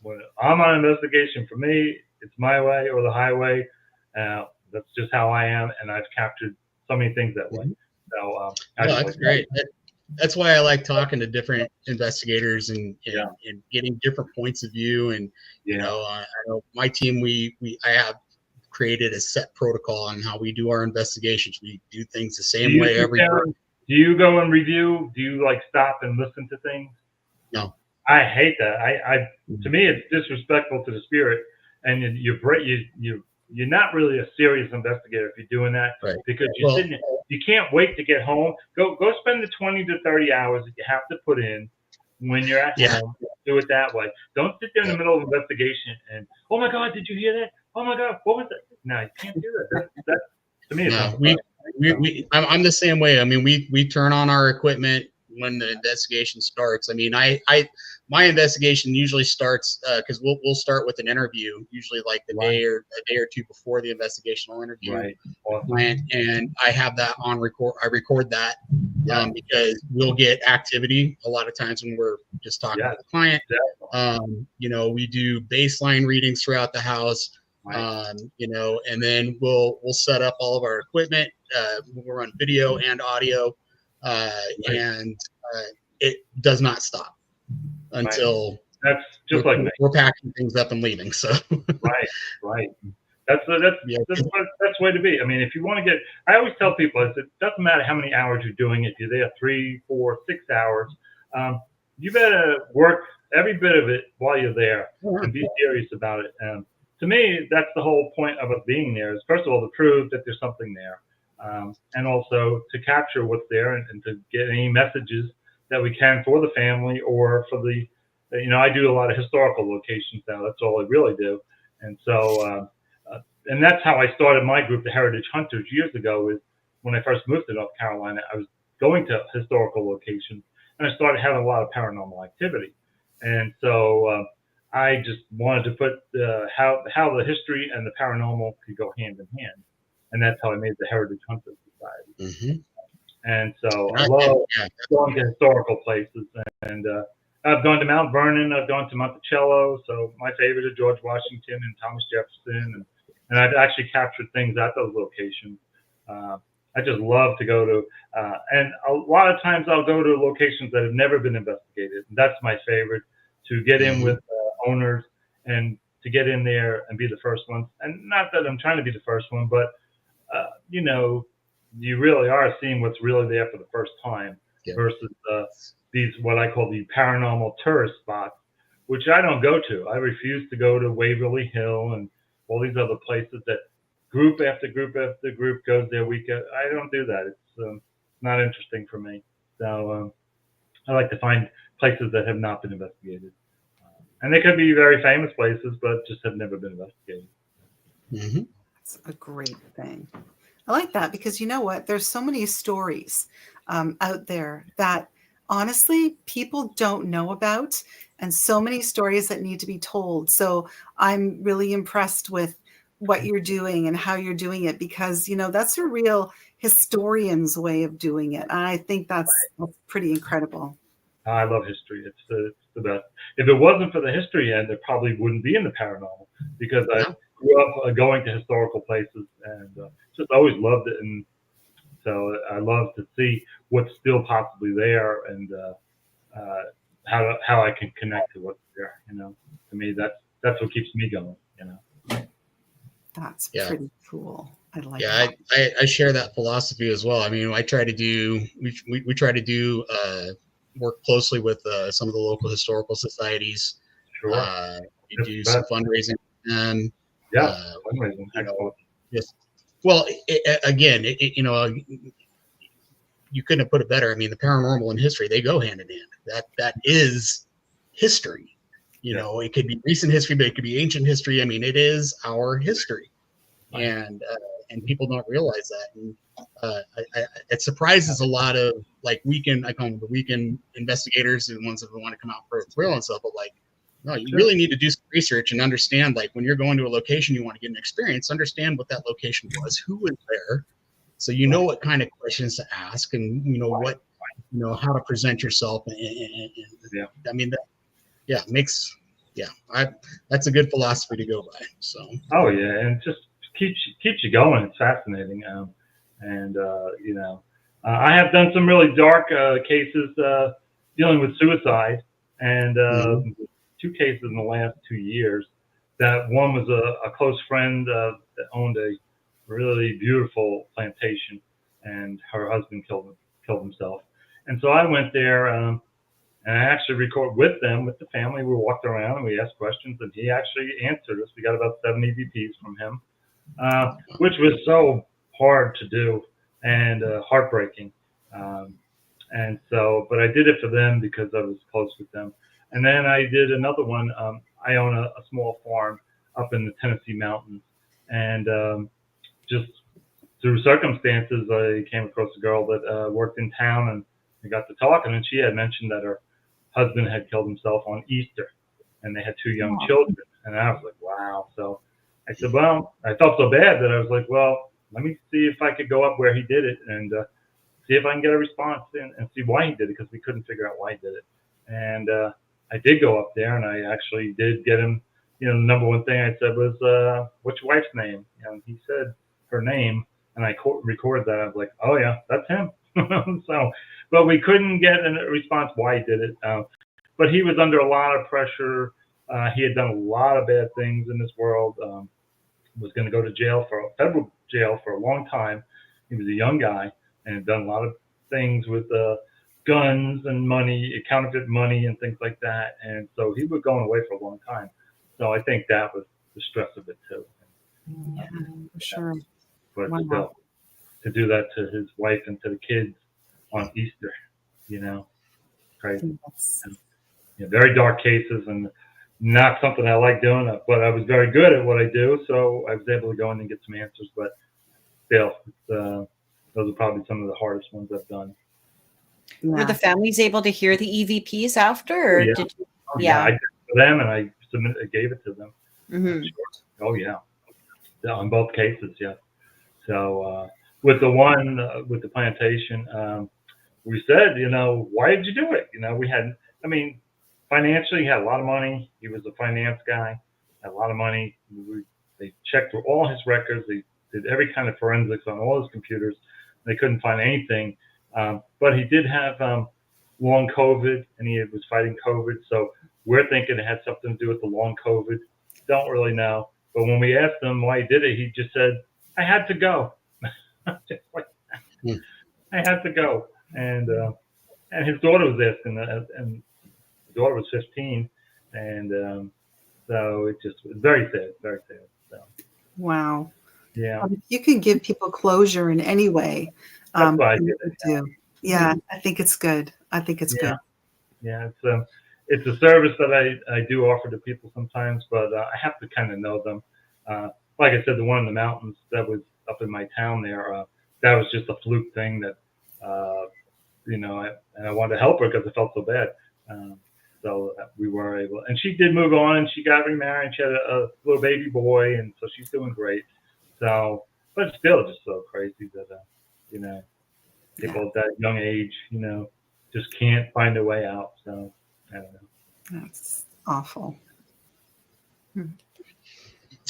[SPEAKER 4] when I'm on investigation, for me, it's my way or the highway. That's just how I am. And I've captured so many things that way. So
[SPEAKER 2] that's great. That's why I like talking to different investigators and getting different points of view. And I know my team, I have created a set protocol on how we do our investigations. We do things the same way every day.
[SPEAKER 4] Do you go and review? Do you stop and listen to things?
[SPEAKER 2] No,
[SPEAKER 4] I hate that. To me, it's disrespectful to the spirit, and you're not really a serious investigator if you're doing that,
[SPEAKER 2] right?
[SPEAKER 4] Because you're sitting there. You can't wait to get home. Go spend the 20 to 30 hours that you have to put in when you're at home. Do it that way. Don't sit there in the middle of an investigation and, oh my God, did you hear that? Oh my God, what was that? No, you can't do that. That to me,
[SPEAKER 2] I'm the same way. I mean, we turn on our equipment when the investigation starts. I mean, my investigation usually starts because we'll start with an interview, usually like a day or 2 before the investigational interview.
[SPEAKER 4] Right.
[SPEAKER 2] And I have that on record. I record that because we'll get activity a lot of times when we're just talking to the client. We do baseline readings throughout the house. And then we'll set up all of our equipment. We'll run video and audio. And it does not stop until
[SPEAKER 4] that's just
[SPEAKER 2] we're packing things up and leaving. So
[SPEAKER 4] right. That's the best way to be. I mean, if you want to I always tell people, it doesn't matter how many hours you're doing it. You're there 3, 4, 6 hours. You better work every bit of it while you're there and be serious about it. To me, that's the whole point of us being there. Is first of all to prove that there's something there. And also to capture what's there and to get any messages that we can for the family or for I do a lot of historical locations now. That's all I really do. And so, and that's how I started my group, the Heritage Hunters, years ago. Is when I first moved to North Carolina, I was going to historical locations and I started having a lot of paranormal activity. And so I just wanted to put how the history and the paranormal could go hand in hand. And that's how I made the Heritage Hunters Society. And so I love going to historical places. And I've gone to Mount Vernon. I've gone to Monticello. So my favorite are George Washington and Thomas Jefferson. And I've actually captured things at those locations. I just love to go to, and a lot of times I'll go to locations that have never been investigated. And that's my favorite, to get in with owners and to get in there and be the first one. And not that I'm trying to be the first one, but you really are seeing what's really there for the first time versus these, what I call the paranormal tourist spots, which I don't go to. I refuse to go to Waverly Hill and all these other places that group after group after group goes there weekend. I don't do that. It's not interesting for me. So I like to find places that have not been investigated. And they could be very famous places, but just have never been investigated.
[SPEAKER 2] Mm-hmm.
[SPEAKER 3] That's a great thing. I like that because you know what? There's so many stories out there that honestly people don't know about, and so many stories that need to be told. So I'm really impressed with what you're doing and how you're doing it, because you know that's a real historian's way of doing it. I think that's pretty incredible.
[SPEAKER 4] I love history. It's the best. If it wasn't for the history end, it probably wouldn't be in the paranormal, because I grew up going to historical places and just always loved it. And so I love to see what's still possibly there and how I can connect to what's there. You know, to me, that's what keeps me going. You know,
[SPEAKER 3] That's pretty cool. I like
[SPEAKER 2] yeah,
[SPEAKER 3] that.
[SPEAKER 2] I share that philosophy as well. I mean, I try to do we try to do work closely with some of the local historical societies.
[SPEAKER 4] sure.
[SPEAKER 2] We do some fundraising, and
[SPEAKER 4] Yeah, fundraising.
[SPEAKER 2] you know,
[SPEAKER 4] Excellent.
[SPEAKER 2] just well, again, you know, you couldn't have put it better. I mean, the paranormal and history, they go hand in hand. That is history. You know, it could be recent history, but it could be ancient history. I mean, it is our history, and people don't realize that. And it surprises a lot of like weekend. I call them the weekend investigators, the ones that want to come out for a thrill and stuff. But like, no, you really need to do some research and understand. Like when you're going to a location, you want to get an experience. Understand what that location was, who was there, so you know what kind of questions to ask, and you know what, you know how to present yourself. And I mean, that's a good philosophy to go by. So.
[SPEAKER 4] Oh yeah, and just keeps you going. It's fascinating. You know, I have done some really dark cases dealing with suicide, and 2 cases in the last 2 years. That one was a close friend that owned a really beautiful plantation, and her husband killed himself. And so I went there, and I actually recorded with them, with the family. We walked around and we asked questions, and he actually answered us. We got about 7 EVPs from him, which was so hard to do and heartbreaking. And so, but I did it for them because I was close with them. And then I did another one. I own a small farm up in the Tennessee mountains, and just through circumstances, I came across a girl that worked in town, and we got to talking, and she had mentioned that her husband had killed himself on Easter, and they had 2 young children. And I was like, wow. So I said, well, I felt so bad that I was like, well, let me see if I could go up where he did it and see if I can get a response and see why he did it, because we couldn't figure out why he did it. And I did go up there, and I actually did get him. You know, the number one thing I said was, what's your wife's name? And he said her name, and I recorded that. I was like, oh yeah, that's him. So, but we couldn't get a response why he did it. But he was under a lot of pressure. He had done a lot of bad things in this world. Was going to go to federal jail for a long time. He was a young guy and had done a lot of things with guns and money, counterfeit money and things like that. And so he was going away for a long time. So I think that was the stress of it too.
[SPEAKER 3] Yeah, for sure.
[SPEAKER 4] But still, to do that to his wife and to the kids on Easter, you know, crazy. Yeah, very dark cases and not something I like doing, but I was very good at what I do, so I was able to go in and get some answers. But still, those are probably some of the hardest ones I've done.
[SPEAKER 1] Were the families able to hear the EVPs after? Or
[SPEAKER 4] yeah.
[SPEAKER 1] Did you,
[SPEAKER 4] I did it for them, and I gave it to them.
[SPEAKER 1] Mm-hmm.
[SPEAKER 4] Sure. Oh yeah, on both cases, yeah. So with the one with the plantation, we said, you know, why did you do it? You know, financially, he had a lot of money. He was a finance guy, had a lot of money. They checked through all his records. They did every kind of forensics on all his computers. They couldn't find anything. But he did have long COVID, and he was fighting COVID. So we're thinking it had something to do with the long COVID. Don't really know. But when we asked him why he did it, he just said, I had to go. Just like that. I had to go. And his daughter was asking that, and the daughter was 15, and so it's just very sad, very sad. So
[SPEAKER 3] Wow.
[SPEAKER 4] yeah,
[SPEAKER 3] If you can give people closure in any way,
[SPEAKER 4] that's why I
[SPEAKER 3] you
[SPEAKER 4] did it.
[SPEAKER 3] do. Yeah, I think it's good. I think it's
[SPEAKER 4] Yeah.
[SPEAKER 3] good.
[SPEAKER 4] Yeah, it's a service that I do offer to people sometimes, but I have to kind of know them. Like I said, the one in the mountains that was up in my town there, that was just a fluke thing that, uh, and I wanted to help her because I felt so bad. Um, so we were able, and she did move on, and she got remarried. She had a little baby boy, and so she's doing great. So, but still, just so crazy that, you know, people at that young age, just can't find a way out. So I don't know.
[SPEAKER 3] That's awful.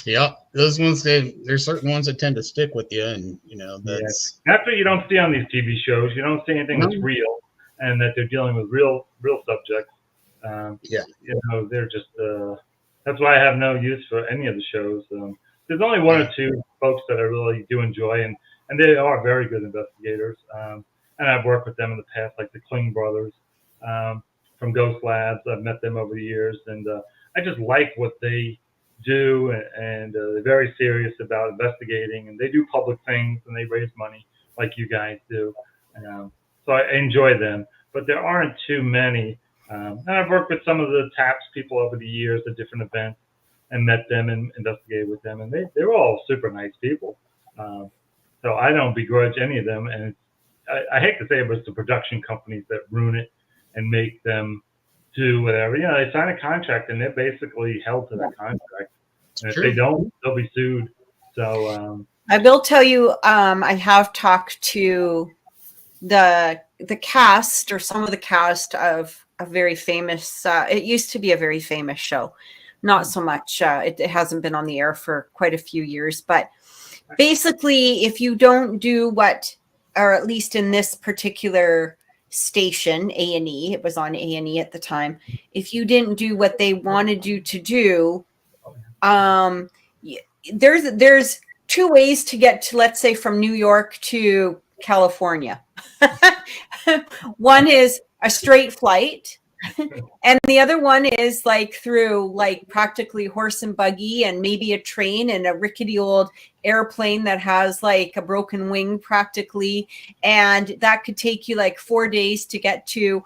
[SPEAKER 2] Yeah, those ones, there's certain ones that tend to stick with you, and that's
[SPEAKER 4] After you don't see on these TV shows, you don't see anything that's real, and that they're dealing with real subjects.
[SPEAKER 2] Yeah.
[SPEAKER 4] They're just. That's why I have no use for any of the shows. There's only one or two folks that I really do enjoy, and they are very good investigators. And I've worked with them in the past, like the Kling brothers from Ghost Labs. I've met them over the years, and I just like what they do, and they're very serious about investigating, and they do public things, and they raise money like you guys do. So I enjoy them, but there aren't too many. And I've worked with some of the TAPS people over the years at different events and met them and investigated with them, and they're all super nice people. So I don't begrudge any of them, and I hate to say it, but it's the production companies that ruin it and make them do whatever. They sign a contract and they're basically held to that contract. And if they don't, they'll be sued. So
[SPEAKER 1] I will tell you, I have talked to the cast or some of the cast of a very famous. It used to be a very famous show, not so much. It hasn't been on the air for quite a few years, but basically, if you don't do what, or at least in this particular station, A&E, it was on A&E at the time. If you didn't do what they wanted you to do, there's two ways to get to, let's say, from New York to California. One is a straight flight, and the other one is like through like practically horse and buggy and maybe a train and a rickety old airplane that has like a broken wing practically, and that could take you like 4 days to get to,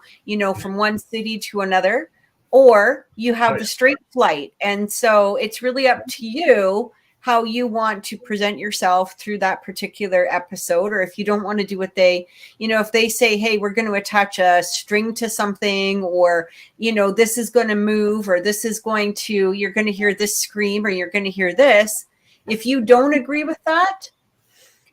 [SPEAKER 1] from one city to another, or you have the straight flight. And so it's really up to you how you want to present yourself through that particular episode. Or if you don't want to do what they, if they say, hey, we're going to attach a string to something, or, this is going to move, or this is going to, you're going to hear this scream, or you're going to hear this. If you don't agree with that,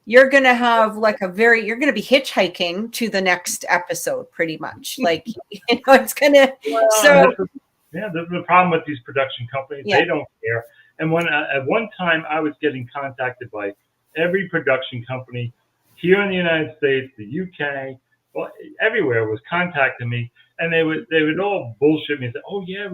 [SPEAKER 1] you're going to have like you're going to be hitchhiking to the next episode pretty much. Like, it's going to,
[SPEAKER 4] this is the problem with these production companies. Yeah. They don't care. And when at one time I was getting contacted by every production company here in the United States, the UK, well, everywhere was contacting me, and they would all bullshit me and say, "Oh yeah,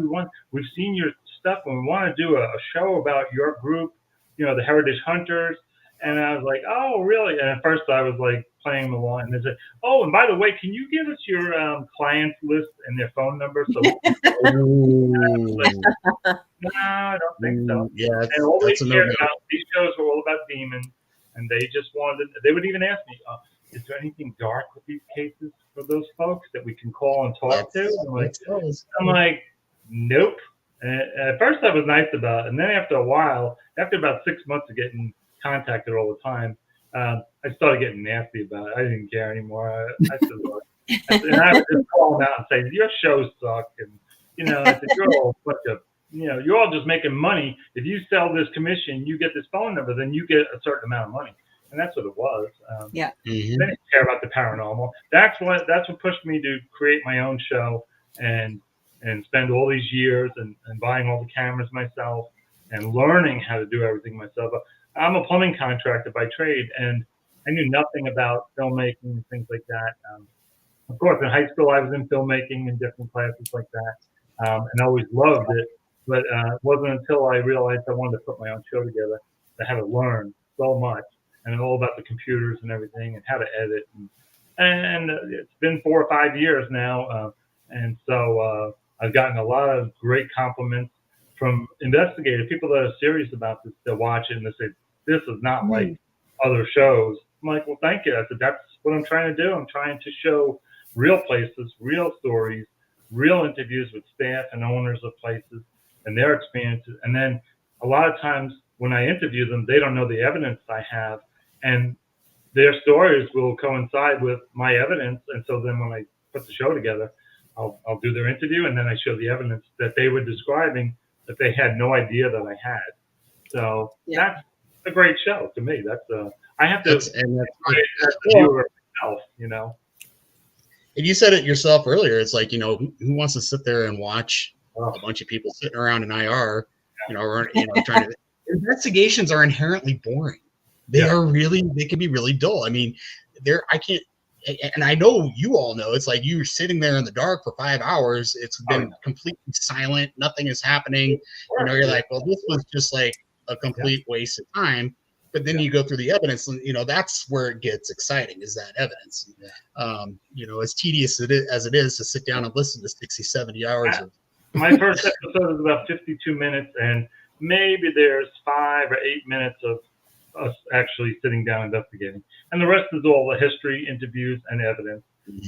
[SPEAKER 4] we've seen your stuff, and we want to do a show about your group, the Heritage Hunters." And I was like, "Oh really?" And at first I was like playing along, and they said, "Oh, and by the way, can you give us your clients list and their phone number?" So no, I don't think so.
[SPEAKER 2] Yeah,
[SPEAKER 4] and all they cared about, these shows were all about demons, and they just they would even ask me, is there anything dark with these cases for those folks that we can call and talk to? I'm like, nope. And at first I was nice about it, and then after a while, after about 6 months of getting contacted all the time, I started getting nasty about it. I didn't care anymore. I said, and I would just call them out and say, your shows suck, and I said, you're all a bunch of, you're all just making money. If you sell this commission, you get this phone number, then you get a certain amount of money. And that's what it was.
[SPEAKER 1] Yeah.
[SPEAKER 4] They didn't care about the paranormal. That's what pushed me to create my own show and spend all these years and buying all the cameras myself and learning how to do everything myself. I'm a plumbing contractor by trade, and I knew nothing about filmmaking and things like that. Of course, in high school, I was in filmmaking and different classes like that, and always loved it. But it wasn't until I realized I wanted to put my own show together that I had to learn so much, and all about the computers and everything, and how to edit. And it's been 4 or 5 years now, and so I've gotten a lot of great compliments from investigators, people that are serious about this, that watch it and they say, this is not like other shows. I'm like, well, thank you. I said, that's what I'm trying to do. I'm trying to show real places, real stories, real interviews with staff and owners of places and their experiences. And then a lot of times when I interview them, they don't know the evidence I have, and their stories will coincide with my evidence. And so then when I put the show together, I'll do their interview, and then I show the evidence that they were describing that they had no idea that I had. So that's a great show to me. That's I have to as the viewer myself, you know.
[SPEAKER 2] And you said it yourself earlier. It's like, you know, who wants to sit there and watch a bunch of people sitting around in IR, you know, or, you know, trying to. Investigations are inherently boring. They are really. They can be really dull. I mean, I can't. And I know you all know, it's like you're sitting there in the dark for 5 hours. It's been completely silent. Nothing is happening. You know, you're like, well, this was just like a complete waste of time. But then you go through the evidence, and, you know, that's where it gets exciting, is that evidence. You know, as tedious as it is to sit down and listen to 60, 70 hours of.
[SPEAKER 4] My first episode is about 52 minutes, and maybe there's 5 or 8 minutes of us actually sitting down investigating, and the rest is all the history, interviews, and evidence.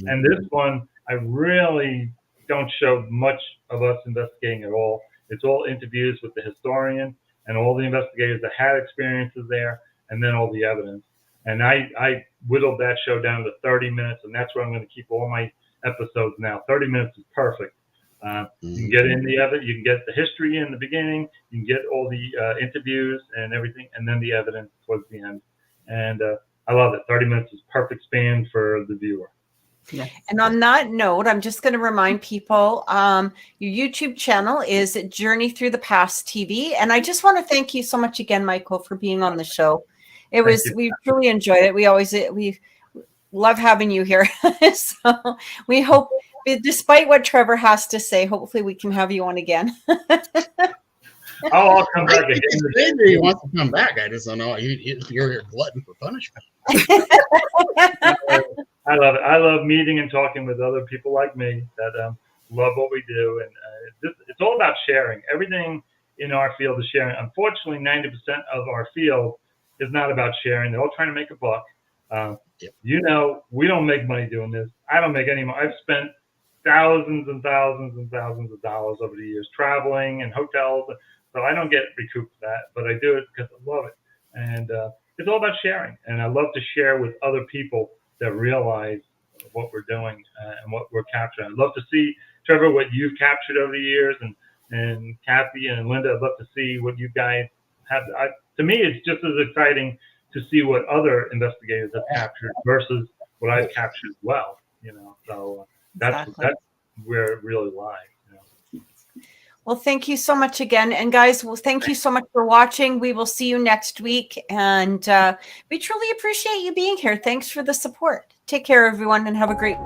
[SPEAKER 4] And this one, I really don't show much of us investigating at all. It's all interviews with the historian and all the investigators that had experiences there, and then all the evidence. And I whittled that show down to 30 minutes, and that's where I'm going to keep all my episodes now. 30 minutes is perfect. You can get in the evidence, you can get the history in the beginning, you can get all the interviews and everything, and then the evidence towards the end. And I love it. 30 minutes is perfect span for the viewer.
[SPEAKER 1] Yes. And on that note, I'm just going to remind people, your YouTube channel is Journey Through the Past TV. And I just want to thank you so much again, Michael, for being on the show. We truly enjoyed it. We love having you here. So we hope, despite what Trevor has to say, hopefully we can have you on again.
[SPEAKER 4] I'll come back again.
[SPEAKER 2] He wants to come back. I just don't know. You're a glutton for punishment.
[SPEAKER 4] I love it. I love meeting and talking with other people like me that love what we do. And it's all about sharing. Everything in our field is sharing. Unfortunately, 90% of our field is not about sharing. They're all trying to make a buck. You know, we don't make money doing this. I don't make any money. I've spent thousands and thousands and thousands of dollars over the years traveling and hotels. So I don't get recouped for that, but I do it because I love it. And it's all about sharing. And I love to share with other people that realize what we're doing and what we're capturing. I'd love to see, Trevor, what you've captured over the years, and Kathy and Lynda, I'd love to see what you guys have. To me, it's just as exciting to see what other investigators have captured versus what I've captured as well. You know, so that's where it really lies. You know?
[SPEAKER 1] Well, thank you so much again. And guys, thank you so much for watching. We will see you next week. And we truly appreciate you being here. Thanks for the support. Take care, everyone, and have a great